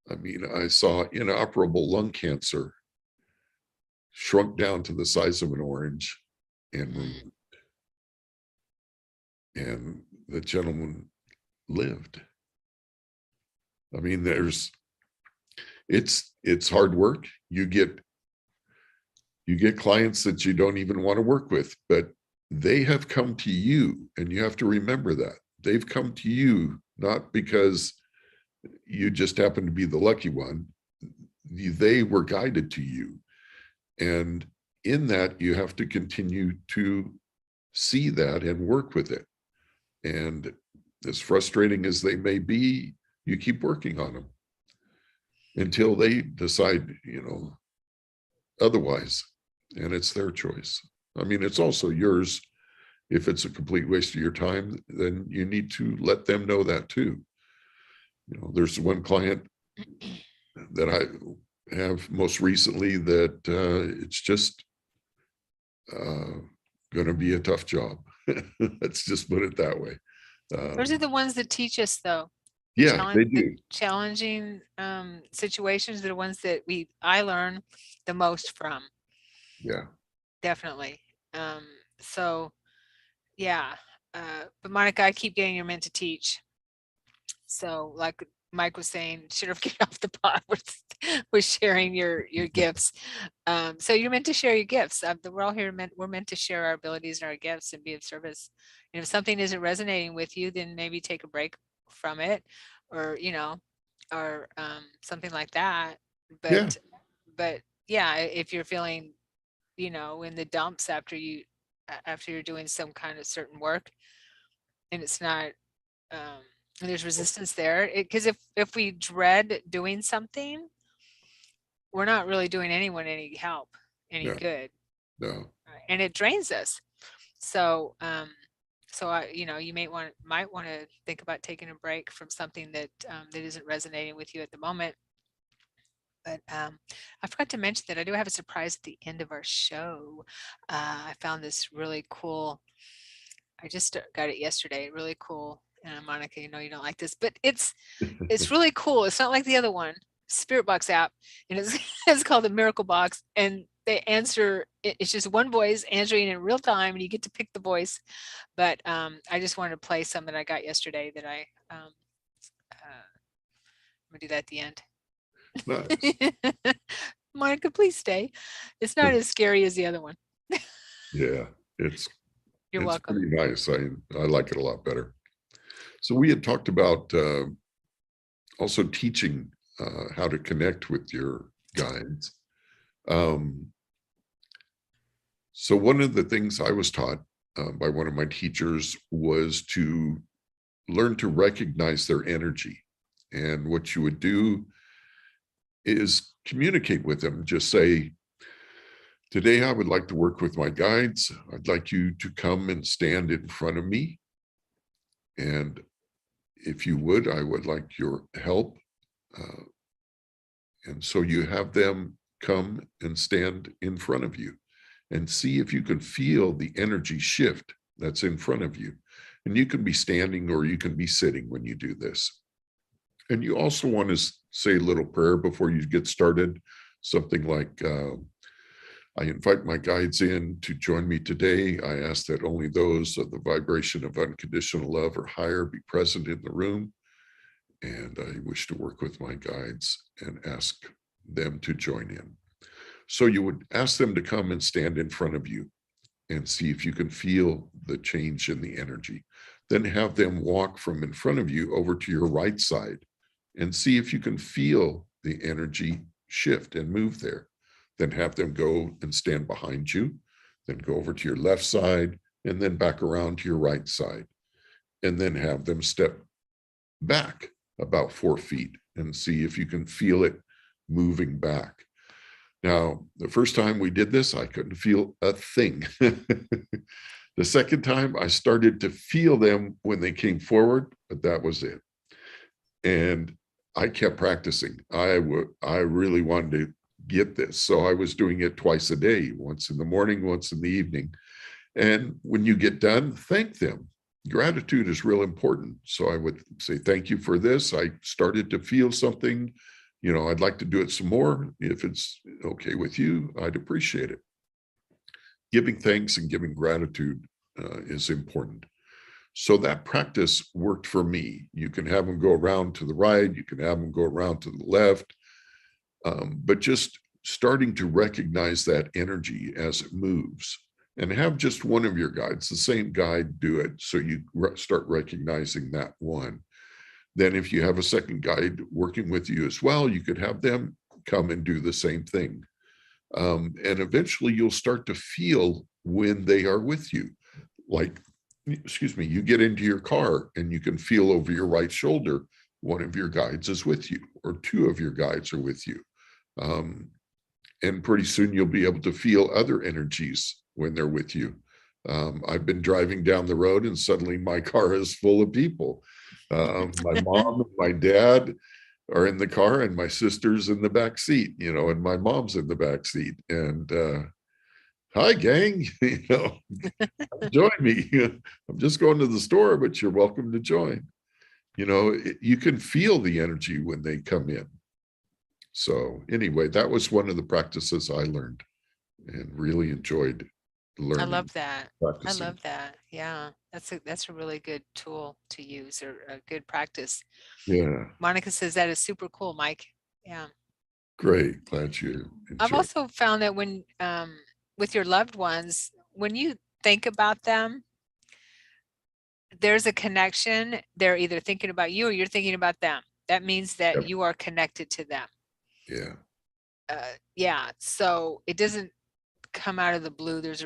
I mean, I saw inoperable lung cancer shrunk down to the size of an orange and removed. And the gentleman lived. I mean, it's hard work. You get clients that you don't even want to work with, but they have come to you, and you have to remember that. They've come to you not because you just happen to be the lucky one. They were guided to you. And in that, you have to continue to see that and work with it. And as frustrating as they may be, you keep working on them until they decide, otherwise. And it's their choice. I mean, it's also yours. If it's a complete waste of your time, then you need to let them know that too. There's one client that I have most recently that it's just going to be a tough job. Let's just put it that way. Those are the ones that teach us, though. Yeah, they do. Challenging situations are the ones that I learn the most from. Yeah. Definitely. So yeah. But Monica, I keep getting you're meant to teach. So like Mike was saying, should have get off the pot with sharing your gifts. So you're meant to share your gifts. We're all here we're meant to share our abilities and our gifts and be of service. And if something isn't resonating with you, then maybe take a break from it, or or something like that. Yeah. But yeah, if you're feeling in the dumps after you're doing some kind of certain work, and it's not there's resistance there, because if we dread doing something, we're not really doing anyone any help, any No. good, No. and it drains us. So so you might want to think about taking a break from something that that isn't resonating with you at the moment. But I forgot to mention that I do have a surprise at the end of our show. I found this really cool. I just got it yesterday. Really cool. And Monica, you don't like this, but it's really cool. It's not like the other one, Spirit Box app, and it's it's called the Miracle Box. And they answer. It's just one voice answering in real time, and you get to pick the voice. But I just wanted to play some that I got yesterday that I'm gonna do that at the end. Nice. Monica, please stay. It's not as scary as the other one. Yeah, it's welcome. pretty nice. I like it a lot better. So we had talked about also teaching how to connect with your guides. So one of the things I was taught by one of my teachers was to learn to recognize their energy. And what you would do is communicate with them. Just say, today I would like to work with my guides. I'd like you to come and stand in front of me. And if you would, I would like your help. And so you have them come and stand in front of you and see if you can feel the energy shift that's in front of you. And you can be standing or you can be sitting when you do this. And you also want to say a little prayer before you get started, something like, I invite my guides in to join me today. I ask that only those of the vibration of unconditional love or higher be present in the room. And I wish to work with my guides and ask them to join in. So you would ask them to come and stand in front of you and see if you can feel the change in the energy. Then have them walk from in front of you over to your right side and see if you can feel the energy shift and move there. Then have them go and stand behind you, then go over to your left side, and then back around to your right side. And then have them step back about 4 feet and see if you can feel it moving back. Now, the first time we did this, I couldn't feel a thing. The second time, I started to feel them when they came forward, but that was it. And I kept practicing. I really wanted to get this. So I was doing it twice a day, once in the morning, once in the evening. And when you get done, thank them. Gratitude is real important. So I would say, thank you for this. I started to feel something. You know, I'd like to do it some more. If it's okay with you, I'd appreciate it. Giving thanks and giving gratitude is important. So that practice worked for me. You can have them go around to the right, you can have them go around to the left, but just starting to recognize that energy as it moves, and have just one of your guides, the same guide, do it. So you start recognizing that one. Then if you have a second guide working with you as well, you could have them come and do the same thing. And eventually you'll start to feel when they are with you. Like, excuse me, you get into your car and you can feel over your right shoulder, one of your guides is with you, or two of your guides are with you. And pretty soon you'll be able to feel other energies when they're with you. I've been driving down the road and suddenly my car is full of people. My mom and my dad are in the car, and my sister's in the back seat, you know, and my mom's in the back seat. And hi, gang, you know, join me. I'm just going to the store, but you're welcome to join. You know, you can feel the energy when they come in. So anyway, that was one of the practices I learned and really enjoyed learning. I love that. Practicing. I love that. Yeah, that's a really good tool to use, or a good practice. Yeah. Monica says that is super cool, Mike. Yeah. Great. Glad you I've enjoyed. also found that when with your loved ones, when you think about them, there's a connection. They're either thinking about you or you're thinking about them. That means that Yep. you are connected to them. Yeah. Yeah. So it doesn't come out of the blue. There's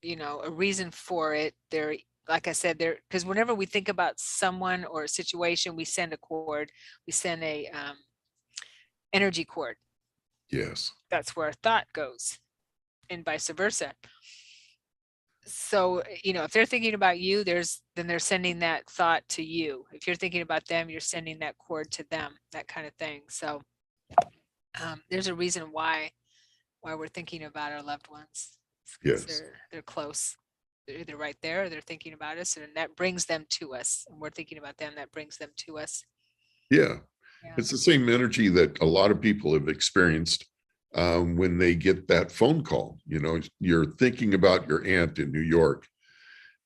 you know, a reason for it. There, like I said, there, because whenever we think about someone or a situation, we send a cord, we send a energy cord. Yes. That's where our thought goes, and vice versa. So, you know, if they're thinking about you, then they're sending that thought to you. If you're thinking about them, you're sending that cord to them, that kind of thing. So there's a reason why we're thinking about our loved ones. Because Yes. they're close. They're either right there or they're thinking about us, and that brings them to us. And we're thinking about them, that brings them to us. Yeah. Yeah. It's the same energy that a lot of people have experienced when they get that phone call. You know, you're thinking about your aunt in New York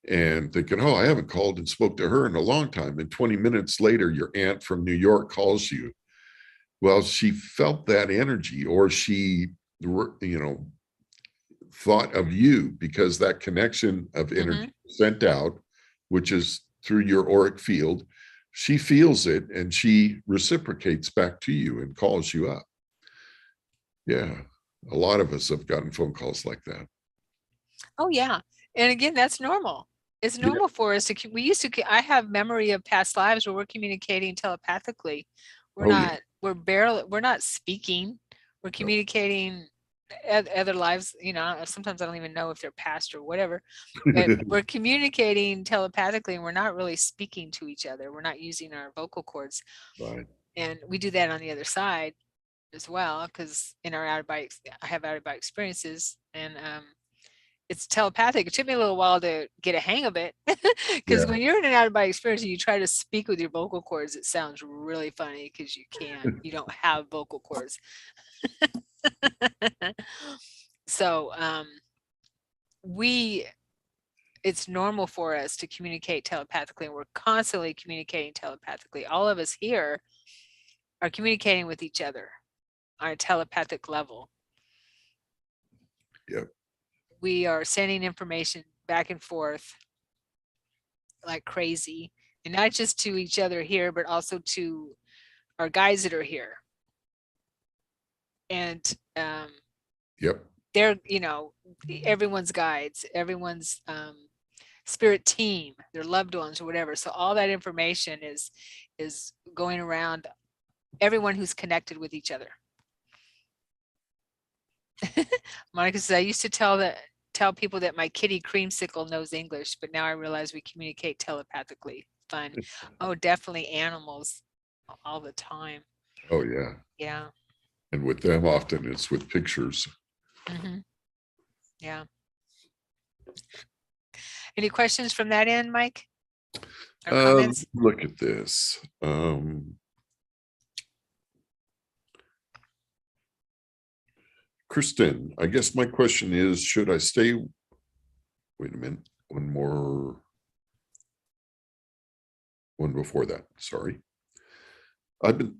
and thinking, oh, I haven't called and spoke to her in a long time. And 20 minutes later, your aunt from New York calls you. Well, she felt that energy, or she, you know, thought of you because that connection of energy sent out, which is through your auric field. She feels it and she reciprocates back to you and calls you up. Yeah. A lot of us have gotten phone calls like that. Oh, yeah. And again, that's normal. It's Yeah. normal for us to, we used to, I have memory of past lives where we're communicating telepathically. We're Oh, yeah. not, we're not speaking. We're No. communicating other lives, you know, sometimes I don't even know if they're past or whatever, but we're communicating telepathically and we're not really speaking to each other. We're not using our vocal cords. Right. And we do that on the other side as well, because in our I have out of body experiences, and it's telepathic. It took me a little while to get a hang of it, because Yeah. when you're in an out of body experience and you try to speak with your vocal cords, it sounds really funny because you don't have vocal cords. So it's normal for us to communicate telepathically, and we're constantly communicating telepathically. All of us here are communicating with each other on a telepathic level. Yep. We are sending information back and forth like crazy, and not just to each other here, but also to our guides that are here. And Yep. they're, you know, everyone's guides, everyone's spirit team, their loved ones or whatever. So all that information is going around everyone who's connected with each other. Monica says, I used to tell people that my kitty creamsicle knows English, but now I realize we communicate telepathically. Fun. Oh, definitely animals all the time. Oh yeah. Yeah. And with them, often it's with pictures. Mm-hmm. Yeah. Any questions from that end, Mike? Or comments? Look at this. Kristen, I guess my question is, should I stay? Wait a minute. One before that. Sorry. I've been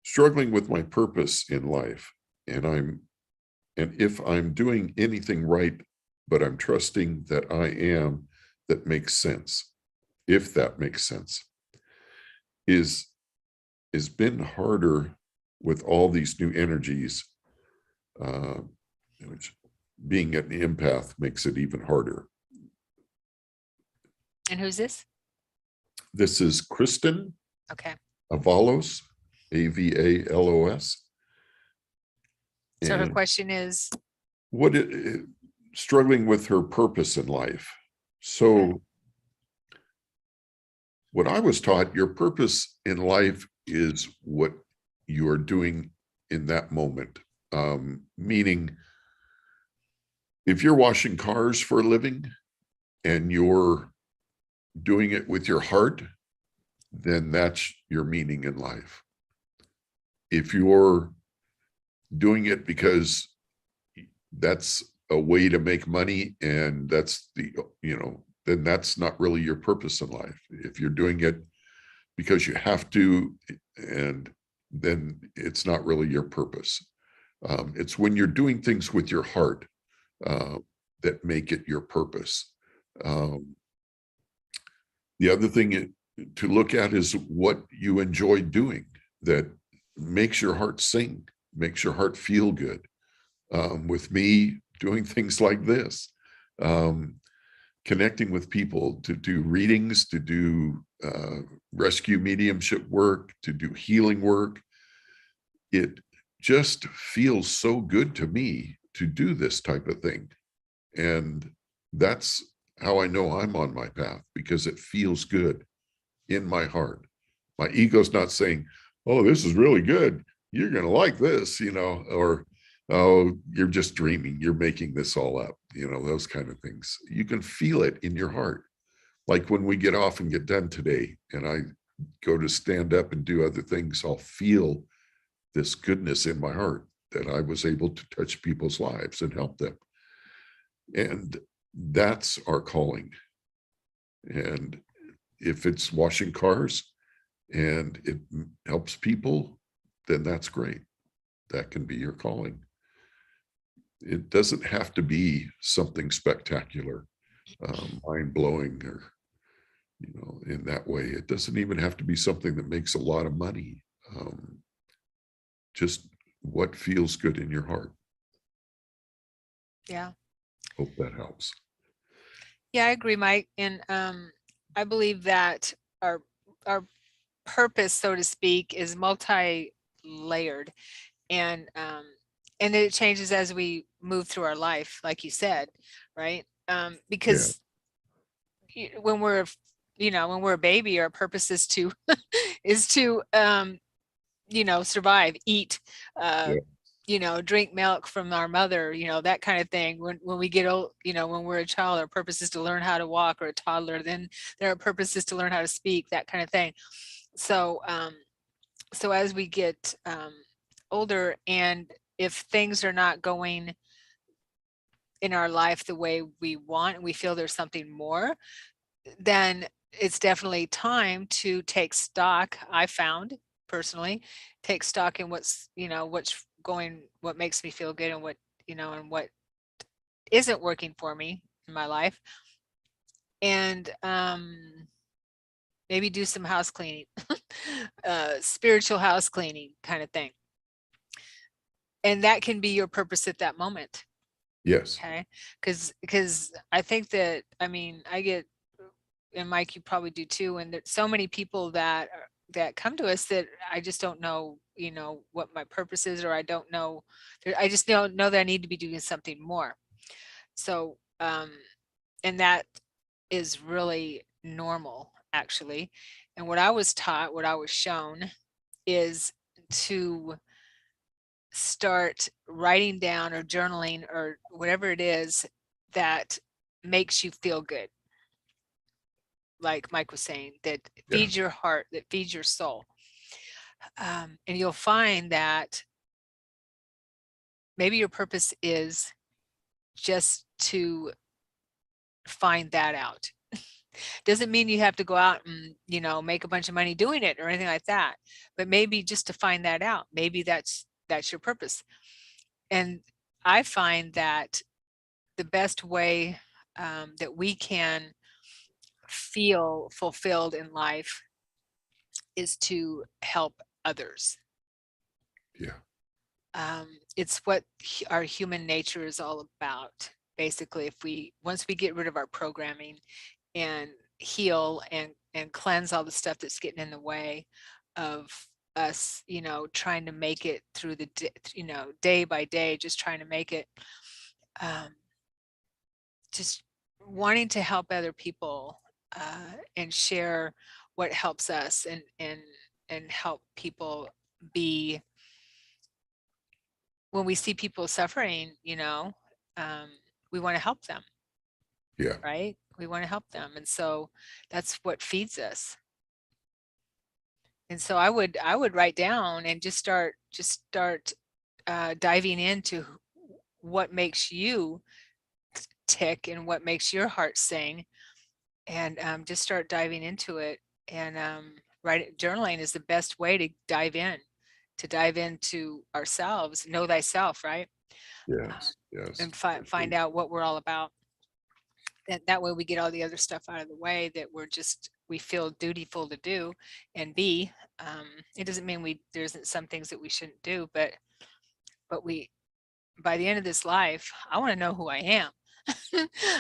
struggling with my purpose in life, and if I'm doing anything right, but I'm trusting that I am, that makes sense. If that makes sense, is been harder with all these new energies, which being an empath makes it even harder. And who's this? This is Kristen. Okay. Avalos, Avalos. So her question is, struggling with her purpose in life. So okay. What I was taught, your purpose in life is what you are doing in that moment. Meaning, if you're washing cars for a living and you're doing it with your heart, then that's your meaning in life. If you're doing it because that's a way to make money and that's then that's not really your purpose in life. If you're doing it because you have to, and then it's not really your purpose. It's when you're doing things with your heart that make it your purpose. The other thing to look at is what you enjoy doing that makes your heart sing, makes your heart feel good. With me, doing things like this, connecting with people, to do readings, to do rescue mediumship work, to do healing work. It just feels so good to me to do this type of thing. And that's how I know I'm on my path, because it feels good in my heart. My ego's not saying, oh, this is really good, you're going to like this, or, oh, you're just dreaming, you're making this all up, those kind of things. You can feel it in your heart. Like when we get off and get done today and I go to stand up and do other things, I'll feel this goodness in my heart that I was able to touch people's lives and help them. And that's our calling. And if it's washing cars and it helps people, then that's great. That can be your calling. It doesn't have to be something spectacular, mind-blowing, or, in that way. It doesn't even have to be something that makes a lot of money. Just what feels good in your heart. Yeah. Hope that helps. Yeah, I agree, Mike. And I believe that our purpose, so to speak, is multi-layered, and it changes as we move through our life, like you said, right? Because when we're a baby, our purpose is to survive, eat, drink milk from our mother, that kind of thing. When we get old, when we're a child, our purpose is to learn how to walk, or a toddler, then their purpose is to learn how to speak, that kind of thing. So as we get older, and if things are not going in our life the way we want, and we feel there's something more, then it's definitely time to take stock. I found personally, take stock in what's going, what makes me feel good, and what and what isn't working for me in my life, and maybe do some house cleaning, spiritual house cleaning kind of thing. And that can be your purpose at that moment. Yes. Okay. Because I think that, I mean, I get, and Mike, you probably do too, and there's so many people that come to us that I just don't know, you know, what my purpose is, or I don't know, I just don't know that I need to be doing something more. So, and that is really normal, actually. And what I was taught, what I was shown, is to start writing down or journaling or whatever it is that makes you feel good. Like Mike was saying, that Yeah. feeds your heart, that feeds your soul. And you'll find that maybe your purpose is just to find that out. Doesn't mean you have to go out and, you know, make a bunch of money doing it or anything like that, but maybe just to find that out. Maybe that's your purpose. And I find that the best way that we can feel fulfilled in life is to help others. Yeah. It's what our human nature is all about. Basically, if we, once we get rid of our programming and heal and cleanse all the stuff that's getting in the way of us, you know, trying to make it through the, you know, day by day, just trying to make it, just wanting to help other people and share what helps us and help people be, when we see people suffering, you know, we want to help them, Yeah. right? We want to help them. And so that's what feeds us. And so I would write down and just start diving into what makes you tick and what makes your heart sing, and just start diving into it. And journaling is the best way to dive into ourselves, know thyself, right? Yes. Yes. And find out what we're all about. That way we get all the other stuff out of the way that we feel dutiful to do and be. It doesn't mean there isn't some things that we shouldn't do, but we, by the end of this life, I want to know who I am.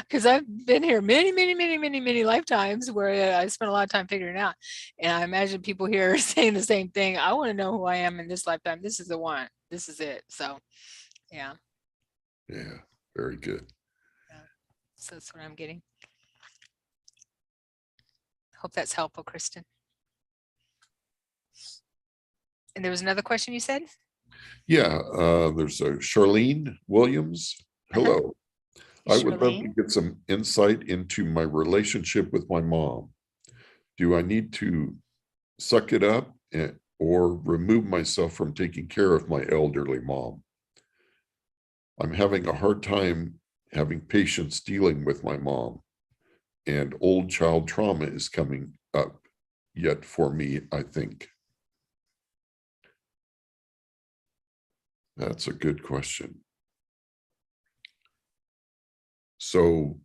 Because I've been here many lifetimes where I spent a lot of time figuring it out. And I imagine people here are saying the same thing. I want to know who I am in this lifetime. This is the one. This is it. So, yeah. Yeah. Very good. Yeah. So that's what I'm getting. Hope that's helpful, Kristen. And there was another question you said? Yeah. There's a Charlene Williams. Hello. I would love to Charlene? get some insight into my relationship with my mom. Do I need to suck it up or remove myself from taking care of my elderly mom? I'm having a hard time having patience dealing with my mom, and old child trauma is coming up yet for me, I think. That's a good question. So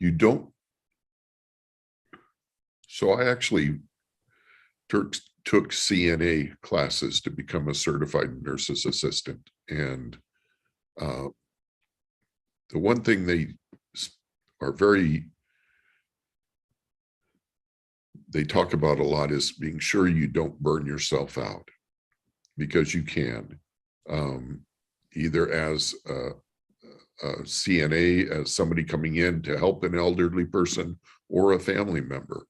you don't, so I actually took CNA classes to become a certified nurse's assistant. And the one thing are they talk about a lot is being sure you don't burn yourself out, because you can, either as a CNA, as somebody coming in to help an elderly person, or a family member.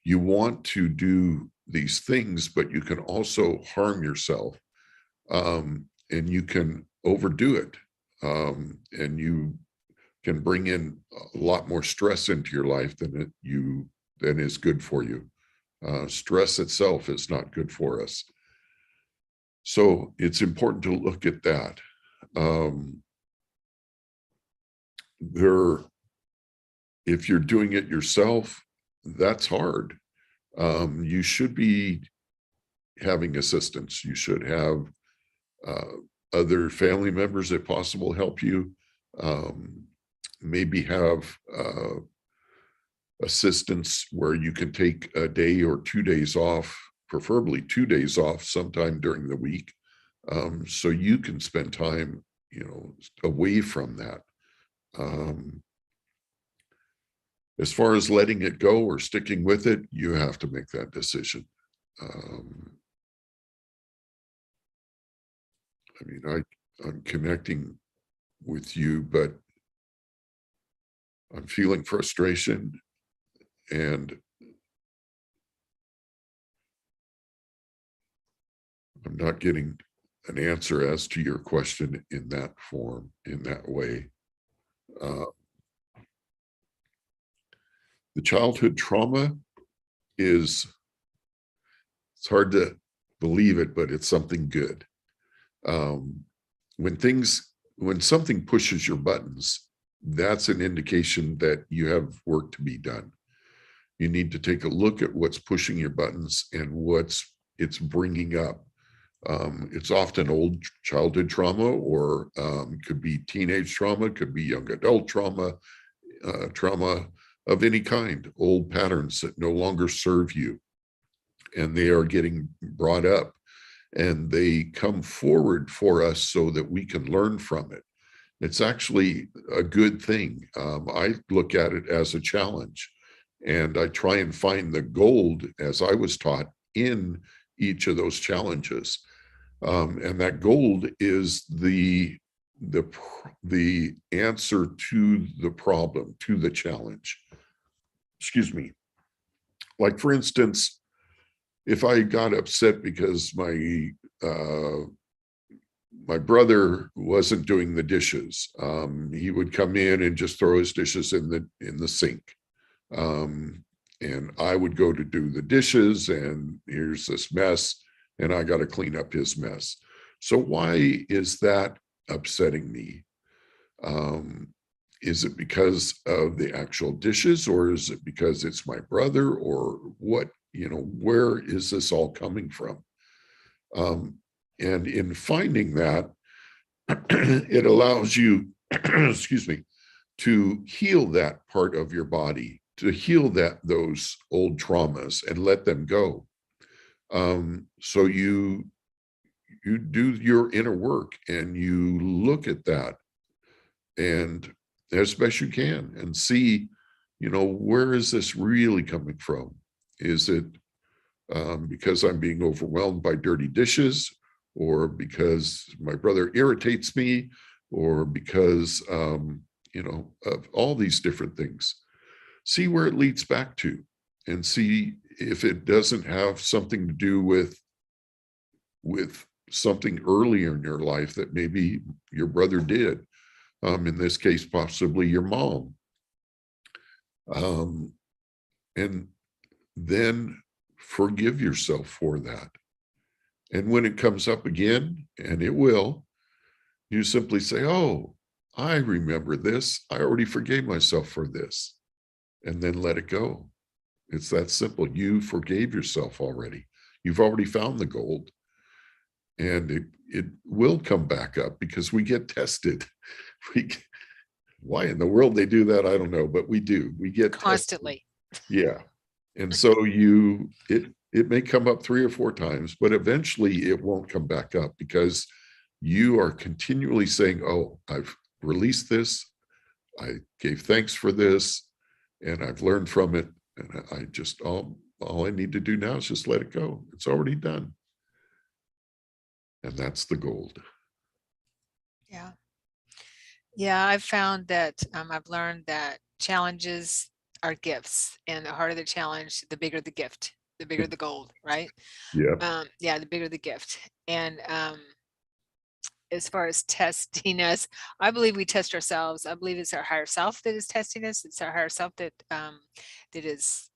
You want to do these things, but you can also harm yourself, and you can overdo it, and you can bring in a lot more stress into your life than is good for you. Stress itself is not good for us. So it's important to look at that. If you're doing it yourself, that's hard. You should be having assistance. You should have other family members that possible help you. Maybe have assistance where you can take a day or 2 days off, preferably 2 days off sometime during the week, So you can spend time, away from that. As far as letting it go or sticking with it, you have to make that decision. I mean, I'm connecting with you, but I'm feeling frustration, and I'm not getting an answer as to your question in that form, in that way. The childhood trauma it's hard to believe it, but it's something good. When something pushes your buttons, that's an indication that you have work to be done. You need to take a look at what's pushing your buttons and it's bringing up. It's often old childhood trauma, or could be teenage trauma, could be young adult trauma, trauma of any kind, old patterns that no longer serve you, and they are getting brought up, and they come forward for us so that we can learn from it. It's actually a good thing. I look at it as a challenge, and I try and find the gold, as I was taught, in each of those challenges. And that gold is the answer to the problem, to the challenge. Excuse me. Like, for instance, if I got upset because my brother wasn't doing the dishes, he would come in and just throw his dishes in the sink. And I would go to do the dishes, and here's this mess, and I got to clean up his mess. So why is that upsetting me? Is it because of the actual dishes, or is it because it's my brother, or what? Where is this all coming from? And in finding that, it allows you, excuse me, to heal that part of your body, to heal those old traumas and let them go. So you do your inner work, and you look at that, and as best you can, and see, where is this really coming from? Is it because I'm being overwhelmed by dirty dishes, or because my brother irritates me, or because, of all these different things? See where it leads back to, and see if it doesn't have something to do with something earlier in your life that maybe your brother did. In this case, possibly your mom. And then forgive yourself for that. And when it comes up again, and it will, you simply say, oh, I remember this. I already forgave myself for this. And then let it go. It's that simple. You forgave yourself already. You've already found the gold. And it will come back up, because we get tested. Why in the world they do that, I don't know, but we do. We get constantly tested. Yeah. And so it may come up 3 or 4 times, but eventually it won't come back up, because you are continually saying, oh, I've released this. I gave thanks for this, and I've learned from it. And I just, all I need to do now is just let it go. It's already done. And that's the gold. Yeah. Yeah, I've found that I've learned that challenges are gifts, and the harder the challenge, the bigger the gift, the bigger the gold, right? Yeah. Yeah, the bigger the gift. And as far as testing us, I believe we test ourselves. I believe it's our higher self that is testing us. It's our higher self that is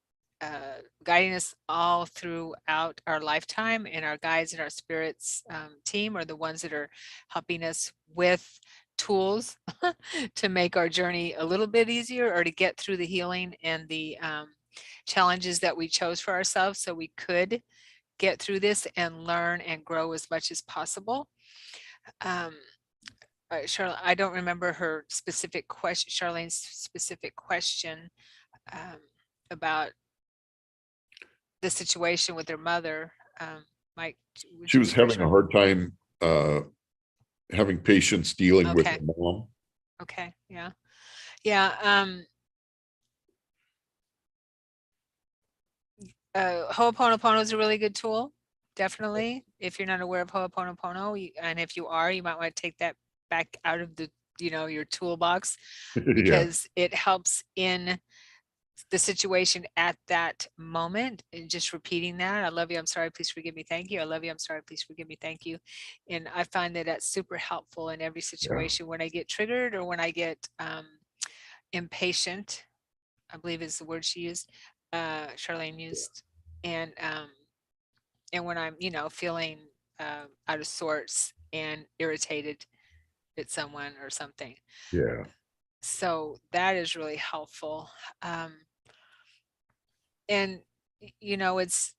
guiding us all throughout our lifetime, and our guides and our spirits team are the ones that are helping us with tools to make our journey a little bit easier, or to get through the healing and the challenges that we chose for ourselves, so we could get through this and learn and grow as much as possible. Charlotte, I don't remember her specific question, Charlene's specific question about the situation with her mother. Mike, She was having a hard time having patients dealing with Okay. the mom. Okay. Yeah. Yeah. Ho'oponopono is a really good tool. Definitely. If you're not aware of Ho'oponopono, and if you are, you might want to take that back out of the, your toolbox, Yeah, because it helps in the situation at that moment, and just repeating that. I love you, I'm sorry, please forgive me, thank you. I love you, I'm sorry, please forgive me, thank you. And I find that that's super helpful in every situation when I get triggered, or when I get impatient, I believe is the word she used, Charlene used. And when I'm, feeling out of sorts and irritated at someone or something. yeah, So that is really helpful. And it's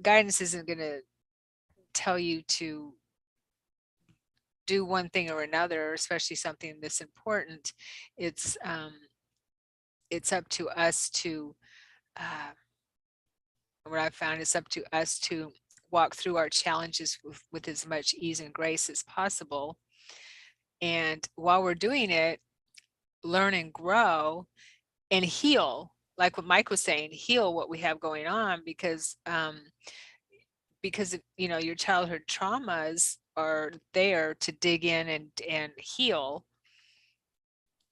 guidance isn't going to tell you to do one thing or another, especially something this important. It's up to us to what I've found, it's up to us to walk through our challenges with as much ease and grace as possible. And while we're doing it, learn and grow and heal, like what Mike was saying, heal what we have going on, because your childhood traumas are there to dig in and heal.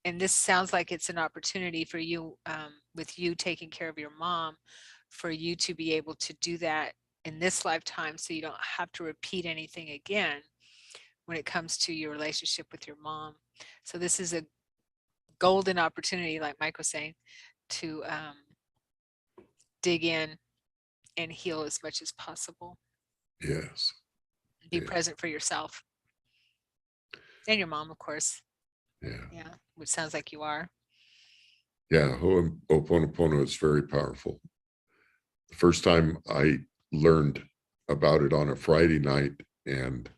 And this sounds like it's an opportunity for you, with you taking care of your mom, for you to be able to do that in this lifetime, so you don't have to repeat anything again when it comes to your relationship with your mom. So this is a golden opportunity, like Mike was saying, to dig in and heal as much as possible. yes. Be present for yourself and your mom, of course. Yeah, which sounds like you are. Yeah, Ho'oponopono is very powerful. The first time I learned about it on a Friday night, and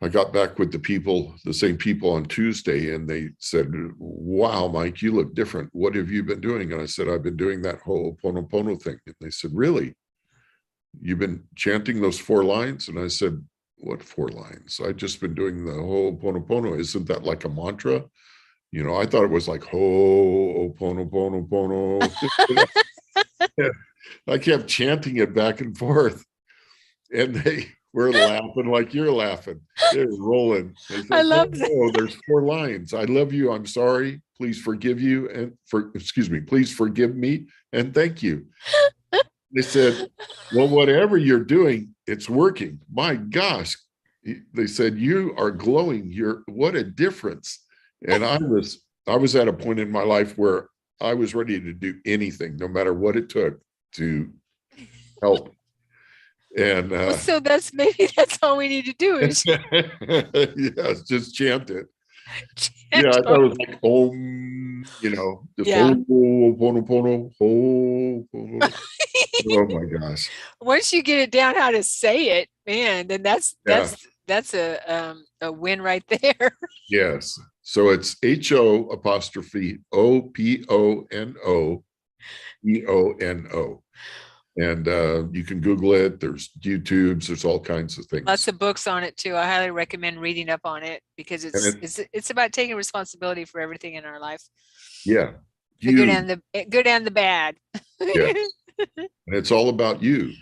I got back with the same people on Tuesday, and they said, wow, Mike, you look different. What have you been doing? And I said, I've been doing that Ho'oponopono thing. And they said, really? You've been chanting those 4 lines? And I said, what 4 lines? I've just been doing the Ho'oponopono. Isn't that like a mantra? I thought it was like Ho'oponopono. I kept chanting it back and forth, and they were laughing like you're laughing. They're rolling. They said, I love that. oh, there's 4 lines. I love you. I'm sorry. Please forgive you. Please forgive me. And thank you. They said, well, whatever you're doing, it's working. My gosh. They said, you are glowing. What a difference. And I was at a point in my life where I was ready to do anything, no matter what it took, to help. And so maybe that's all we need to do is yes, just chant it. chant. Yeah, I thought it was like just oh my gosh. Once you get it down how to say it, man, then that's a win right there. Yes. So it's HO'OponoPONO. And you can Google it. There's YouTubes. There's all kinds of things. Lots of books on it too. I highly recommend reading up on it, because it's about taking responsibility for everything in our life. Yeah. The good and the bad. Yeah. And it's all about you.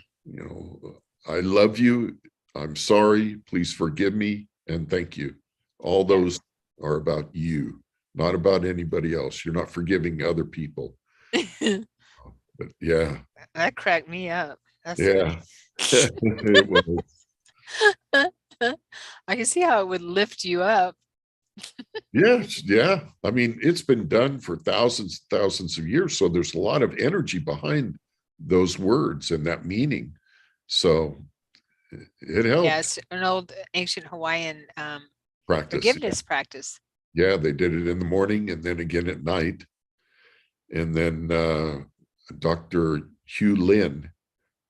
I love you. I'm sorry. Please forgive me. And thank you. All those are about you, not about anybody else. You're not forgiving other people. But yeah. That cracked me up. That's it was. I can see how it would lift you up. Yes, yeah. I mean, it's been done for thousands of years. So there's a lot of energy behind those words and that meaning. So it helped. Yeah, it's an old ancient Hawaiian forgiveness practice. Yeah, they did it in the morning and then again at night. And then Dr. Hugh Lin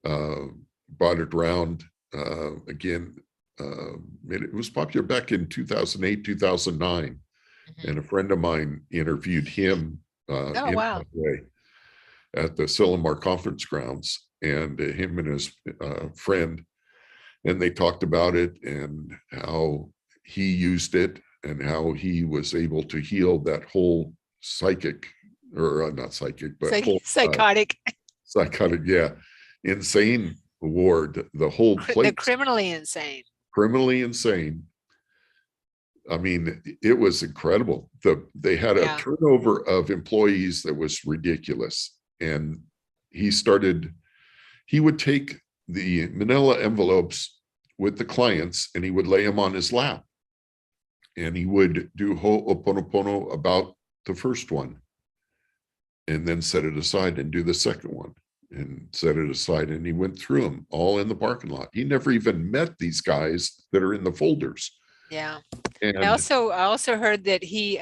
brought it around again. It was popular back in 2008, 2009. And a friend of mine interviewed him that way at the Sillamar Conference Grounds. And him and his friend and they talked about it and how he used it and how he was able to heal that whole psychic, or not psychic, but whole psychotic, psychotic, yeah, insane ward, the whole place, the criminally insane. criminally insane. I mean, it was incredible. They had a turnover of employees that was ridiculous. And he would take the manila envelopes with the clients and he would lay them on his lap. And he would do ho'oponopono about the first one and then set it aside and do the second one and set it aside. And he went through them all in the parking lot. He never even met these guys that are in the folders. Yeah. And I also heard that he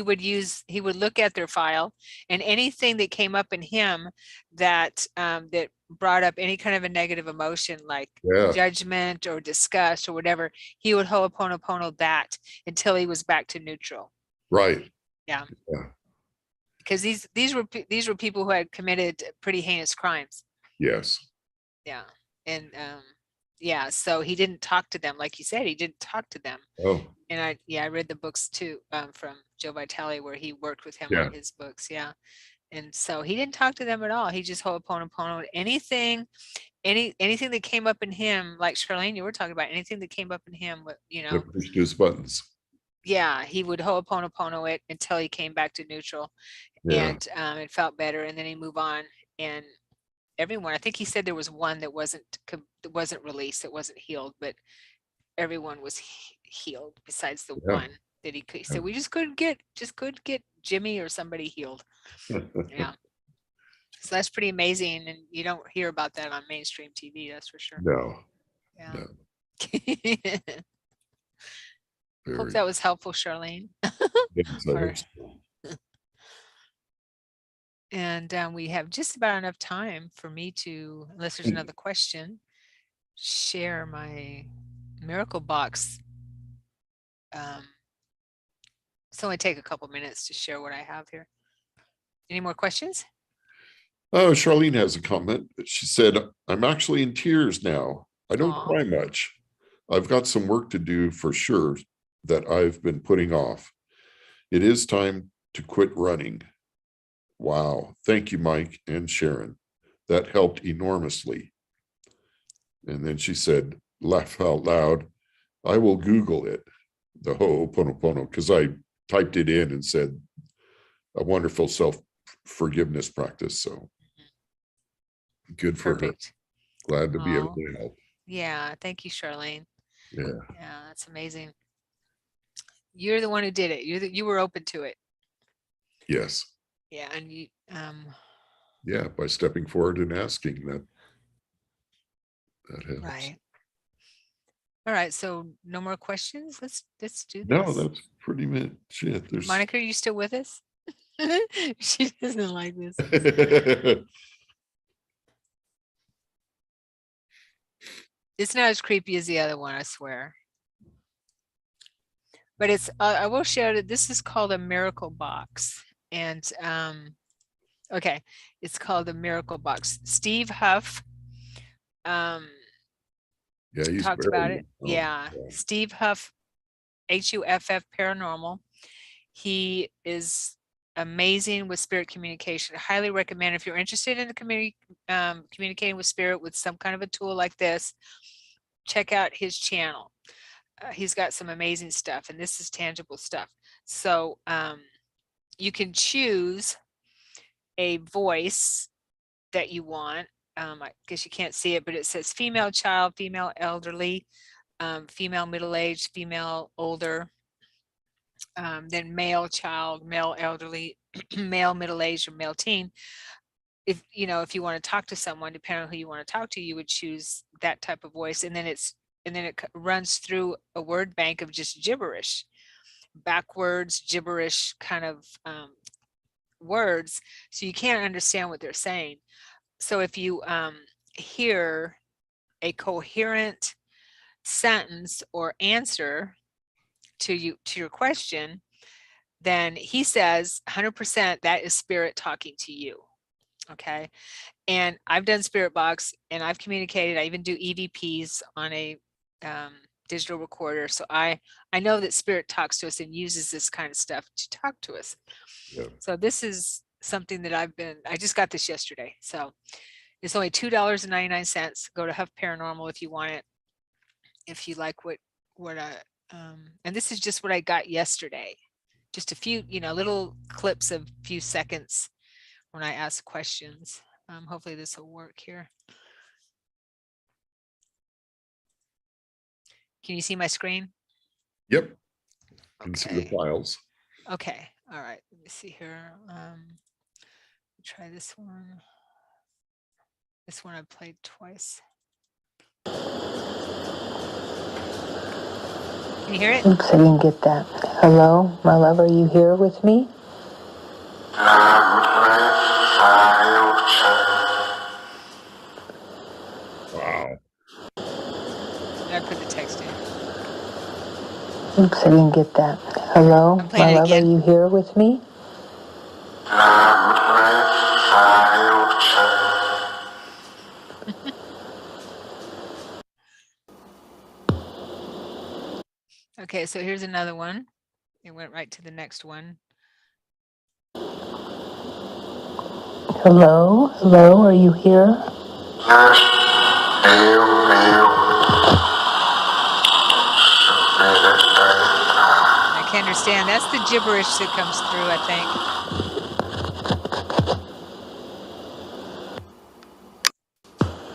would look at their file, and anything that came up in him that that brought up any kind of a negative emotion, like judgment or disgust or whatever, he would ho'oponopono that until he was back to neutral. Right. Yeah. Because these were people who had committed pretty heinous crimes. Yes. Yeah. And yeah, so he didn't talk to them, like you said, he didn't talk to them. Oh. And I read the books too, from Joe Vitale, where he worked with him on his books. Yeah. And so he didn't talk to them at all. He just ho'oponoponoed anything that came up in him, like Charlene, you were talking about, anything that came up in him, you know, pushed his buttons. Yeah, he would ho'oponopono it until he came back to neutral, and it felt better, and then he move on. And everyone, I think he said there was one that wasn't released, that wasn't healed, but everyone was healed besides the one that he could. So we just couldn't get Jimmy or somebody healed. Yeah. So that's pretty amazing, and you don't hear about that on mainstream TV, that's for sure. No. Yeah. Hope that was helpful, Charlene. And we have just about enough time for me to, unless there's another question, share my miracle box. It's only take a couple minutes to share what I have here. Any more questions? Oh, Charlene has a comment. She said, I'm actually in tears now. I don't cry much. I've got some work to do for sure that I've been putting off. It is time to quit running. Wow. Thank you, Mike and Sharon. That helped enormously. And then she said, laugh out loud, I will Google it, the ho'oponopono, because I typed it in and said a wonderful self-forgiveness practice. So good for her. Glad to be able to help. Yeah. Thank you, Charlene. Yeah. Yeah, that's amazing. You're the one who did it. You were open to it. Yes. Yeah. And you, yeah, by stepping forward and asking that helps. Right. All right. So no more questions. Let's do this. No, that's pretty much it. There's Monica, are you still with us? She doesn't like this. It's not as creepy as the other one, I swear. But it's, I will share that this is called a miracle box. And, okay, it's called the miracle box. Steve Huff, he's talked about it. Yeah. Steve Huff, Huff Paranormal. He is amazing with spirit communication. I highly recommend, if you're interested in communicating with spirit with some kind of a tool like this, check out his channel. He's got some amazing stuff, and this is tangible stuff. So you can choose a voice that you want. I guess you can't see it, but it says female child, female elderly, female middle-aged, female older, then male child, male elderly, male middle-aged, or male teen. If you want to talk to someone, depending on who you want to talk to, you would choose that type of voice, and then it runs through a word bank of just gibberish, backwards gibberish kind of words, so you can't understand what they're saying. So if you hear a coherent sentence or answer to your question, then he says 100% that is spirit talking to you. Okay. And I've done spirit box and I've communicated. I even do EVPs on a digital recorder. So I know that spirit talks to us and uses this kind of stuff to talk to us. Yeah. So this is something that I just got this yesterday. So it's only $2.99. Go to Huff Paranormal if you want it. If you like what and this is just what I got yesterday. Just a few, little clips of few seconds when I ask questions. Hopefully this will work here. Can you see my screen? Yep. Can see the Okay. files. Okay. All right. Let me see here. Try this one. This one I played twice. Can you hear it? Oops, I didn't get that. Hello, my love, are you here with me? Wow. Did I put the text in? Oops, I didn't get that. Hello, I'm playing my it love, are again. you here with me? Okay, so here's another one. It went right to the next one. Hello, hello, are you here? I can't understand. That's the gibberish that comes through, I think.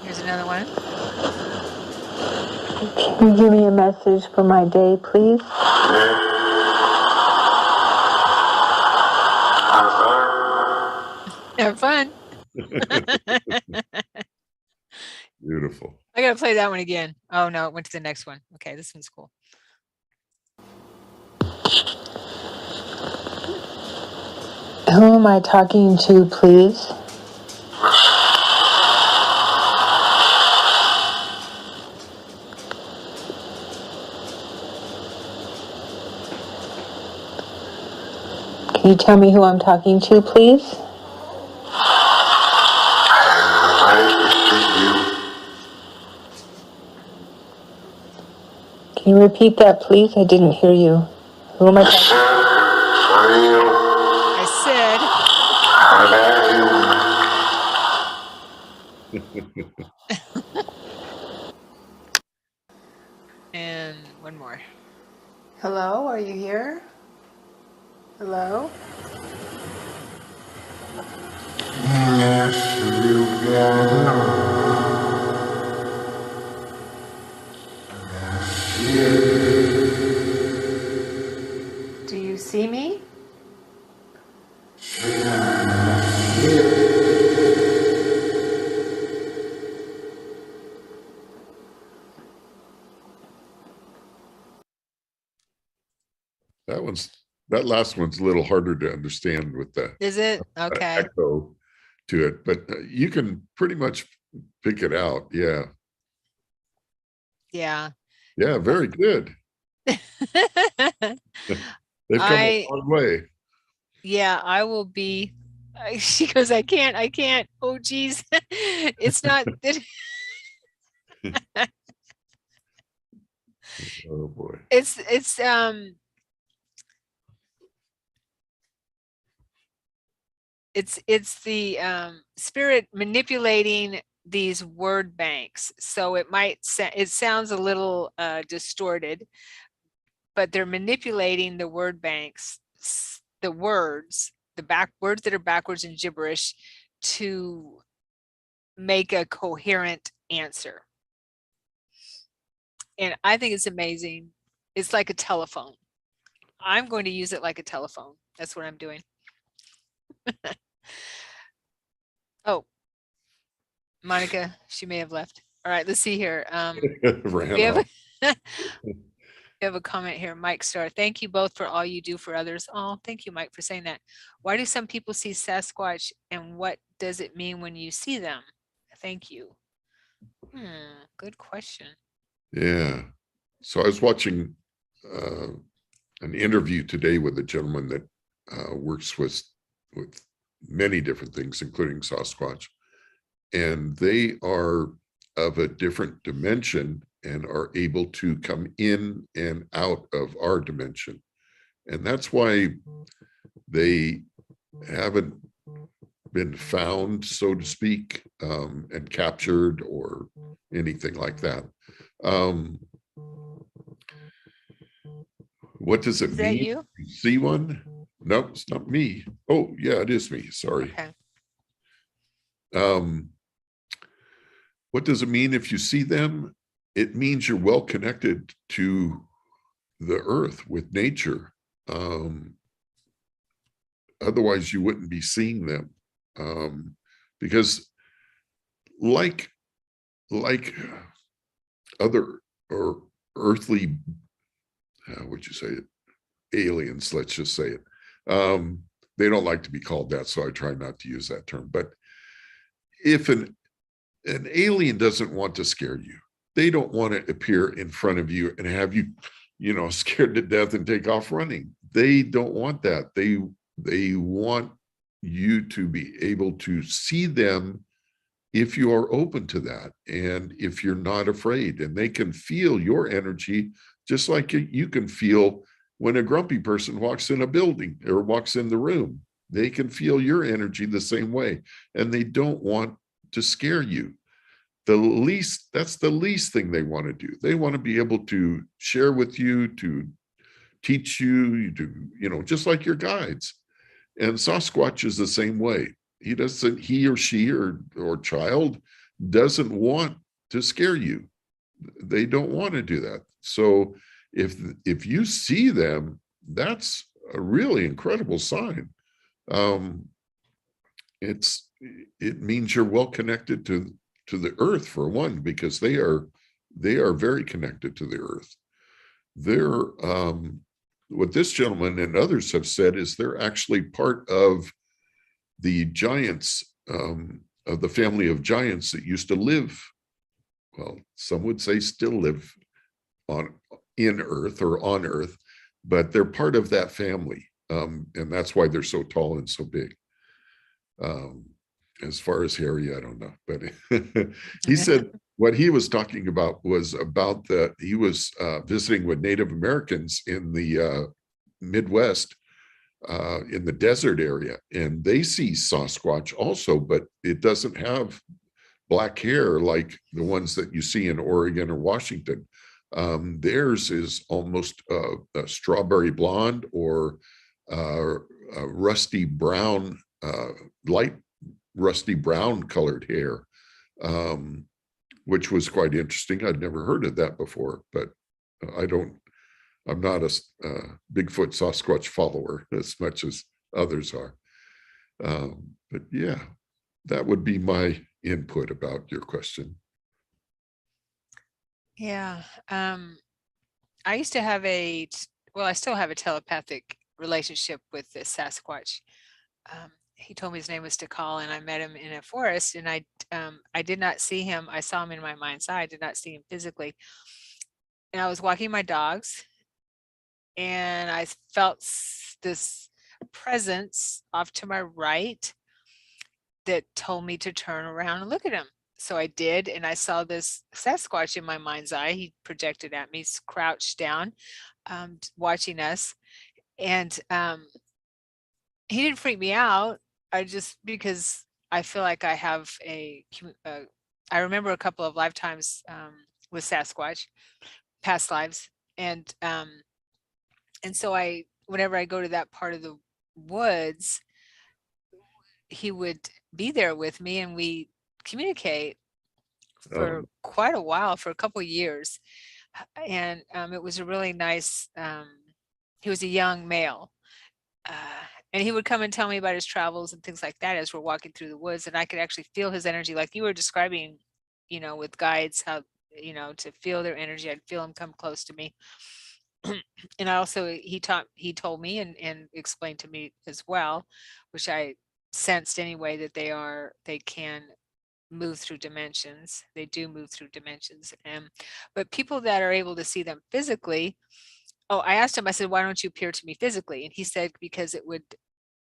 Here's another one. Can you give me a message for my day, please? Have fun. Beautiful. I gotta play that one again. Oh no, it went to the next one. Okay, this one's cool. Who am I talking to, please? Can you tell me who I'm talking to, please? Can you repeat that, please? I didn't hear you. Who am I talking I said, and one more. Hello, are you here? Hello? Do you see me? That last one's a little harder to understand with the Is it? Okay. echo to it, but you can pretty much pick it out. Yeah. Yeah. Yeah. Very good. They've come a long way. Yeah, I will be. She goes, I can't. Oh, geez. It's not. Oh boy. It's the spirit manipulating these word banks. So it sounds a little distorted, but they're manipulating the word banks, the words that are backwards and gibberish, to make a coherent answer. And I think it's amazing. It's like a telephone. I'm going to use it like a telephone. That's what I'm doing. Oh, Monica, she may have left. All right, let's see here. We have, we have a comment here. Mike Star, thank you both for all you do for others. Oh, thank you, Mike, for saying that. Why do some people see Sasquatch, and what does it mean when you see them? Thank you. Good question. Yeah. So I was watching an interview today with a gentleman that works with many different things, including Sasquatch. And they are of a different dimension and are able to come in and out of our dimension. And that's why they haven't been found, so to speak, and captured or anything like that. What does it Is that mean? you? You see one? No, it's not me. Oh, yeah, it is me. Sorry. Okay. What does it mean if you see them? It means you're well connected to the earth with nature. Otherwise, you wouldn't be seeing them. Because like other or earthly, how would you say it? Aliens, let's just say it. They don't like to be called that, so I try not to use that term. But if an alien doesn't want to scare you, they don't want to appear in front of you and have you, scared to death and take off running. They don't want that. They want you to be able to see them if you are open to that and if you're not afraid, and they can feel your energy just like you can feel when a grumpy person walks in a building or walks in the room. They can feel your energy the same way, and they don't want to scare you. That's the least thing they want to do. They want to be able to share with you, to teach you, to, just like your guides. And Sasquatch is the same way. He or she or child doesn't want to scare you. They don't want to do that. So if you see them, that's a really incredible sign. It means you're well connected to the earth, for one, because they are very connected to the earth. They're what this gentleman and others have said is they're actually part of the giants, of the family of giants that used to live, well, some would say still live in earth or on earth, but they're part of that family. And that's why they're so tall and so big. As far as hairy, I don't know, but he said what he was talking about was about he was visiting with Native Americans in the Midwest, in the desert area, and they see Sasquatch also, but it doesn't have black hair like the ones that you see in Oregon or Washington. Theirs is almost a strawberry blonde or a rusty brown, light rusty brown colored hair, which was quite interesting. I'd never heard of that before, but I'm not a Bigfoot Sasquatch follower as much as others are. But yeah, that would be my input about your question. Yeah. I used to have I still have a telepathic relationship with the Sasquatch. He told me his name was Dinkel, and I met him in a forest, and I did not see him. I saw him in my mind's eye. I did not see him physically. And I was walking my dogs, and I felt this presence off to my right that told me to turn around and look at him. So I did, and I saw this Sasquatch in my mind's eye. He projected at me, crouched down, watching us. And he didn't freak me out. Because I feel like I have I remember a couple of lifetimes with Sasquatch, past lives. And so whenever I go to that part of the woods, he would be there with me, and we communicate for quite a while, for a couple of years. And it was a really nice, he was a young male. And he would come and tell me about his travels and things like that as we're walking through the woods. And I could actually feel his energy, like you were describing, with guides, how, to feel their energy. I'd feel him come close to me. And I also, he told me and explained to me as well, which I sensed anyway, that they can move through dimensions. They do move through dimensions. But people that are able to see them physically, I asked him, I said, why don't you appear to me physically? And he said, because it would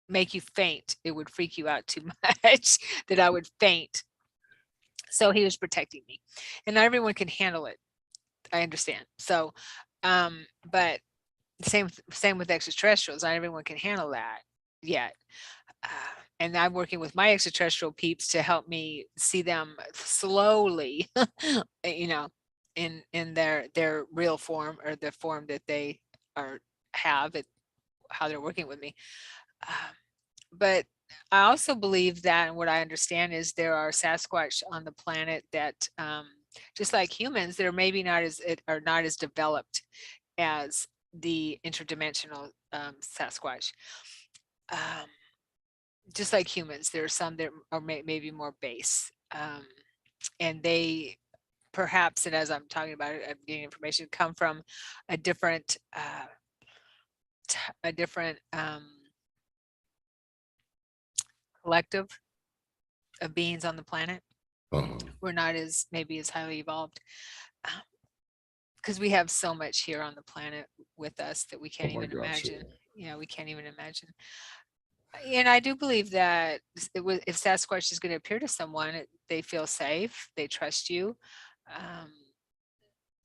make you faint. It would freak you out too much that I would faint. So he was protecting me, and not everyone can handle it. I understand. So, but same with extraterrestrials. Not everyone can handle that yet. And I'm working with my extraterrestrial peeps to help me see them slowly, you know, in their real form, or the form that they have, it, how they're working with me. But I also believe that, and what I understand is, there are Sasquatch on the planet that, just like humans, they're maybe not as developed as the interdimensional Sasquatch. Just like humans, there are some that are maybe more base, and they perhaps, and as I'm talking about it, I'm getting information, come from a different collective of beings on the planet. We're not as maybe as highly evolved, because we have so much here on the planet with us that we can't even imagine. We can't even imagine. And I do believe that if Sasquatch is going to appear to someone, they feel safe, they trust you,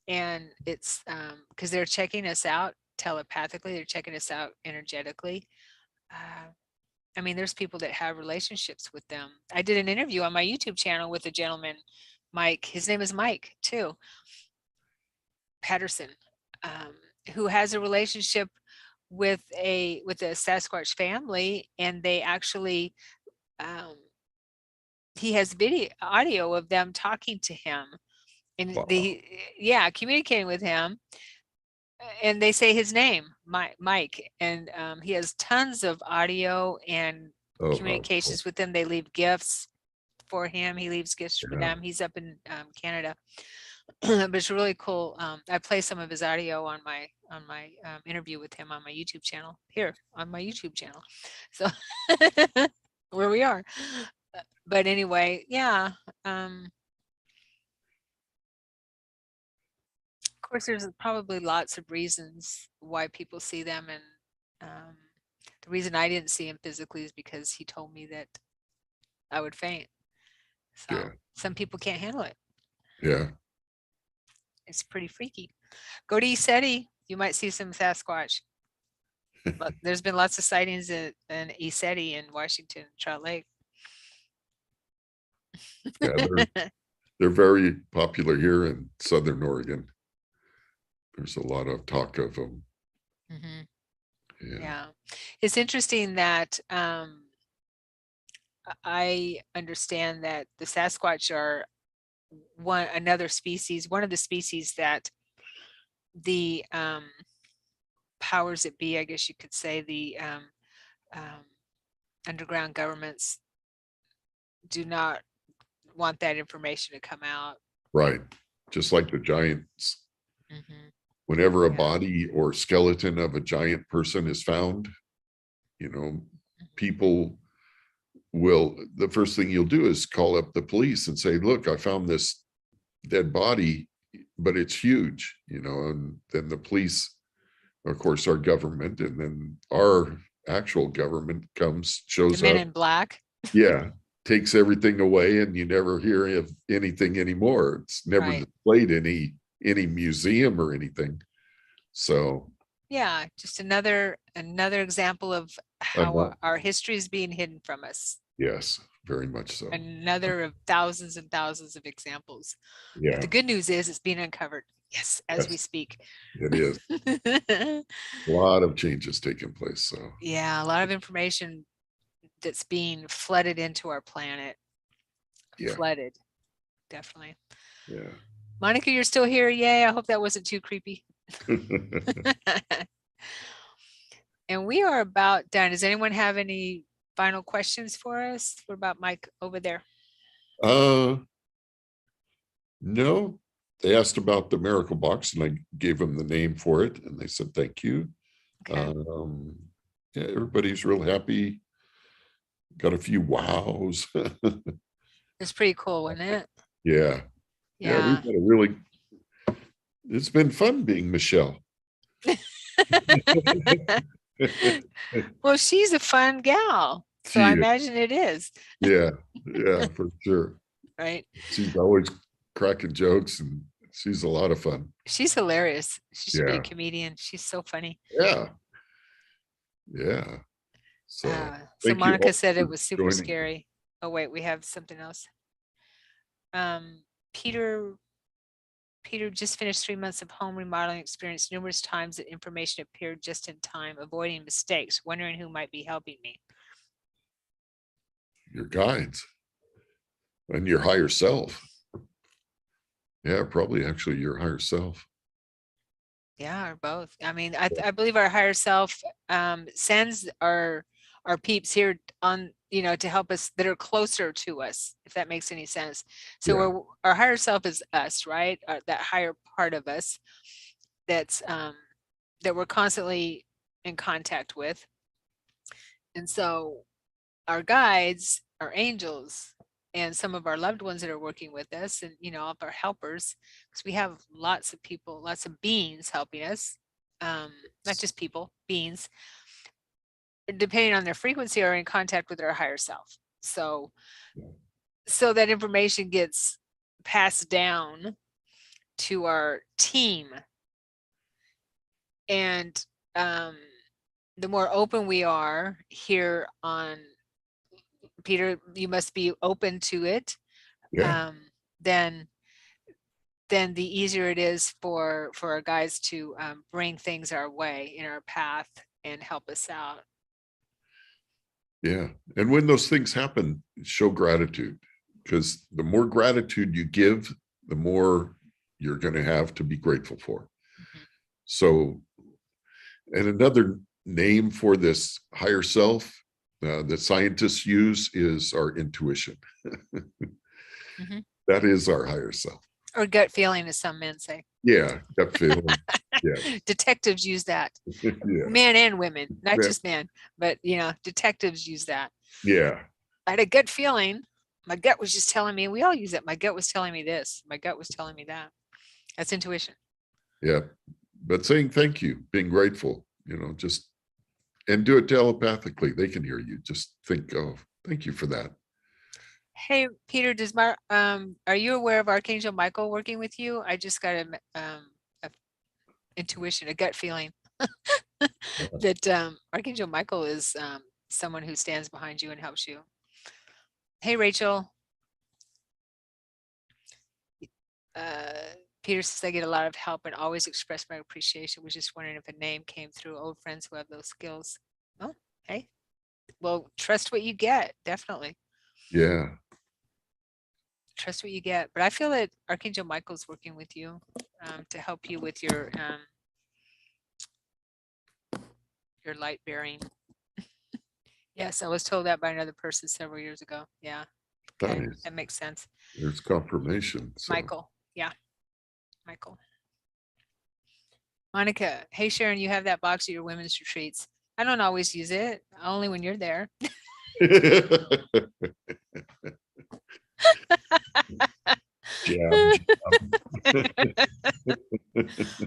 and it's because they're checking us out telepathically, they're checking us out energetically. I mean, there's people that have relationships with them. I did an interview on my YouTube channel with a gentleman, Mike. His name is Mike too, Patterson, who has a relationship with a Sasquatch family, and they actually, he has audio of them talking to him, and communicating with him, and they say his name, Mike, and he has tons of audio and communications with them. They leave gifts for him. He leaves gifts for them. He's up in Canada. But it's really cool. I play some of his audio on my interview with him on my YouTube channel, here on my YouTube channel. So where we are. But anyway, yeah. Of course, there's probably lots of reasons why people see them, and the reason I didn't see him physically is because he told me that I would faint. So some people can't handle it. Yeah. It's pretty freaky. Go to ECETI, you might see some Sasquatch. But there's been lots of sightings in ECETI in Washington, Trout Lake. Yeah, they're very popular here in Southern Oregon. There's a lot of talk of them. Yeah. It's interesting that I understand that the Sasquatch are one of the species that the powers that be, I guess you could say, the underground governments do not want that information to come out. Right. Just like the giants. Whenever a body or skeleton of a giant person is found, people will, the first thing you'll do is call up the police and say, look, I found this dead body, but it's huge, and then the police, of course, our government, and then our actual government shows the men up. in black. Takes everything away, and you never hear of anything anymore. It's never displayed any museum or anything. So just another example of how our history is being hidden from us. Yes, very much so. Another of thousands and thousands of examples. But the good news is it's being uncovered. As we speak. It is. A lot of changes taking place. So a lot of information that's being flooded into our planet. Flooded, definitely. Monica, you're still here. Yay. I hope that wasn't too creepy. And we are about done. Does anyone have any final questions for us? What about Mike over there? No. They asked about the miracle box, and I gave them the name for it, and they said thank you. Everybody's real happy. Got a few wows. It's pretty cool, wasn't it? Yeah. We've got it's been fun being Michele. Well, she's a fun gal, so She I is. imagine it is, Yeah, yeah, for sure. right? She's always cracking jokes, and she's a lot of fun. She's hilarious. She should be a Yeah, comedian. She's so funny. yeah, yeah. So So thank you Monica all said it for was super joining. scary. Oh wait, we have something else. Peter just finished 3 months of home remodeling, experienced numerous times that information appeared just in time, avoiding mistakes, wondering who might be helping me. Your guides and your higher self. Yeah, probably actually your higher self. Yeah, or both. I mean, I believe our higher self sends our peeps here on, to help us that are closer to us, if that makes any sense. So Yeah, our higher self is us, right? That higher part of us that's that we're constantly in contact with. And so our guides, our angels, and some of our loved ones that are working with us, and all of our helpers, because we have lots of people, lots of beings helping us, not just people, beings, depending on their frequency, are in contact with our higher self. So that information gets passed down to our team, and the more open we are here on Peter, you must be open to it. yeah, Then the easier it is for our guys to bring things our way in our path and help us out. yeah. And when those things happen, show gratitude, because the more gratitude you give, the more you're going to have to be grateful for. Mhm. So, and another name for this higher self that scientists use is our intuition. Mhm. That is our higher self. Or gut feeling, as some men say. Yeah, gut feeling. Yeah, Detectives use that, yeah, men and women, not yeah, just men, but detectives use that. yeah, I had a gut feeling. My gut was just telling me. We all use it. My gut was telling me this. My gut was telling me that. That's intuition. yeah. But saying thank you, being grateful, just and do it telepathically. They can hear you. Just think, oh, thank you for that. Hey, Peter, are you aware of Archangel Michael working with you? I just got a intuition, a gut feeling that Archangel Michael is someone who stands behind you and helps you. Hey, Rachel. Peter says, I get a lot of help and always express my appreciation. Was just wondering if a name came through. Old friends who have those skills. Oh, hey. Well, trust what you get. Definitely. Yeah, Trust what you get. But I feel that Archangel Michael's working with you to help you with your light bearing. Yes, I was told that by another person several years ago. Yeah. Okay. nice. That makes sense. There's confirmation. So Michael. Yeah. Michael. Monica. Hey, Sharon, you have that box at your women's retreats. I don't always use it, only when you're there. jab,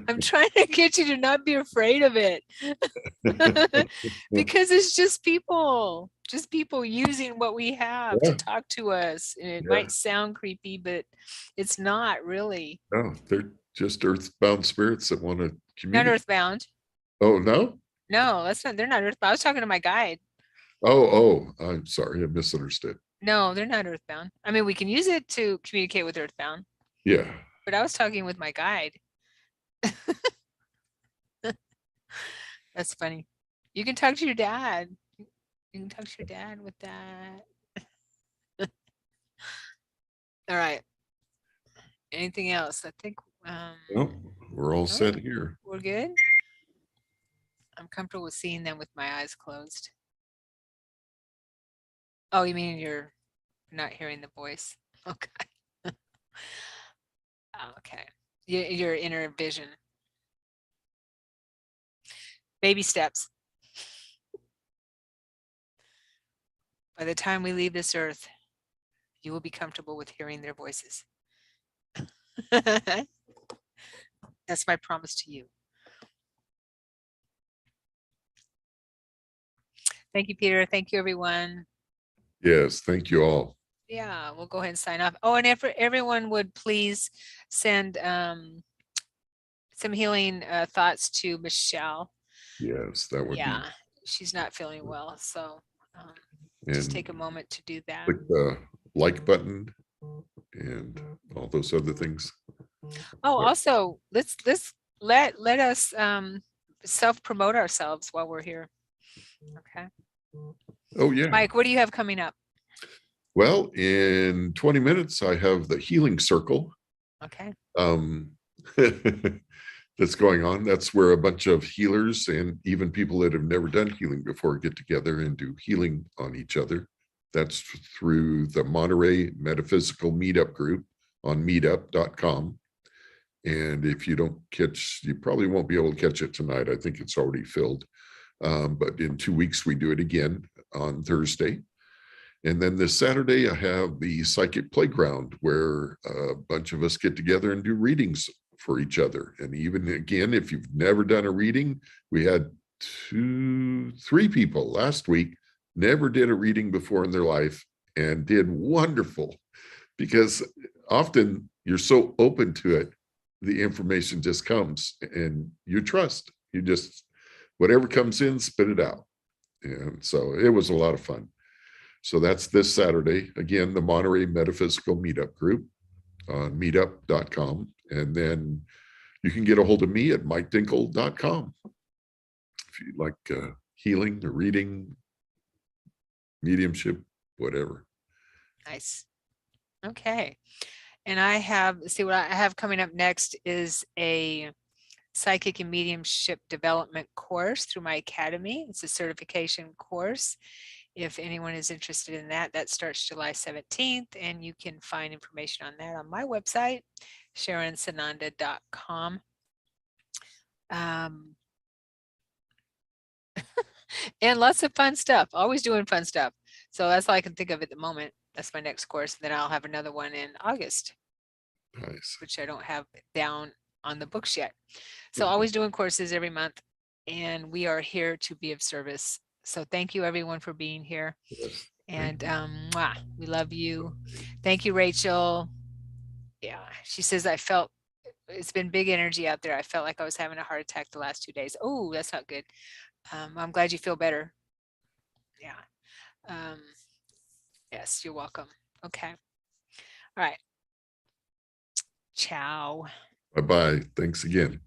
I'm trying to get you to not be afraid of it because it's just people using what we have to yeah, talk to us. And it yeah. might sound creepy, but it's not really. No, they're just earthbound spirits that want to Not communicate. earthbound. Oh, no? No, they're not earthbound. I was talking to my guide. Oh, I'm sorry. I misunderstood. No, they're not earthbound. I mean, we can use it to communicate with earthbound, Yeah. but I was talking with my guide. That's funny. You can talk to your dad. You can talk to your dad with that. All right. Anything else? I think Well, we're all no, set here. we're good. I'm comfortable with seeing them with my eyes closed. Oh, you mean you're not hearing the voice? Okay. Okay. Your inner vision. Baby steps. By the time we leave this earth, you will be comfortable with hearing their voices. That's my promise to you. Thank you, Peter. Thank you, everyone. Yes, thank you all. Yeah, we'll go ahead and sign off. Oh, and if everyone would please send some healing thoughts to Michele. Yes, that would Yeah, she's not feeling well, so just take a moment to do that. Click the like button and all those other things. Oh, also, let's let us self-promote ourselves while we're here. Okay. Oh yeah. Mike, what do you have coming up? Well, in 20 minutes, I have the healing circle. Okay. That's going on. That's where a bunch of healers and even people that have never done healing before get together and do healing on each other. That's through the Monterey Metaphysical Meetup group on meetup.com. And if you don't catch, you probably won't be able to catch it tonight. I think it's already filled. But in 2 weeks, we do it again on Thursday. And then this Saturday, I have the Psychic Playground, where a bunch of us get together and do readings for each other. And even again, if you've never done a reading, we had 3 people last week never did a reading before in their life and did wonderful, because often you're so open to it, the information just comes and you trust. You just, whatever comes in, spit it out. And so it was a lot of fun. So that's this Saturday. Again, the Monterey Metaphysical Meetup group on meetup.com. And then you can get a hold of me at mikedinkel.com if you'd like healing or reading, mediumship, whatever. Nice. Okay. And I have, see what I have coming up next is a psychic and mediumship development course through my academy. It's a certification course. If anyone is interested in that, that starts July 17th, and you can find information on that on my website, SharonSananda.com. And lots of fun stuff, always doing fun stuff. So that's all I can think of at the moment. That's my next course. Then I'll have another one in August. Nice. Which I don't have down on the books yet. So always doing courses every month, and we are here to be of service. So thank you everyone for being here. Yes. And we love you. Thank you, Rachel. Yeah, she says, I felt it's been big energy out there. I felt like I was having a heart attack the last 2 days. Oh, that's not good. I'm glad you feel better. Yeah. Yes, you're welcome. Okay. All right. Ciao. Bye-bye. Thanks again.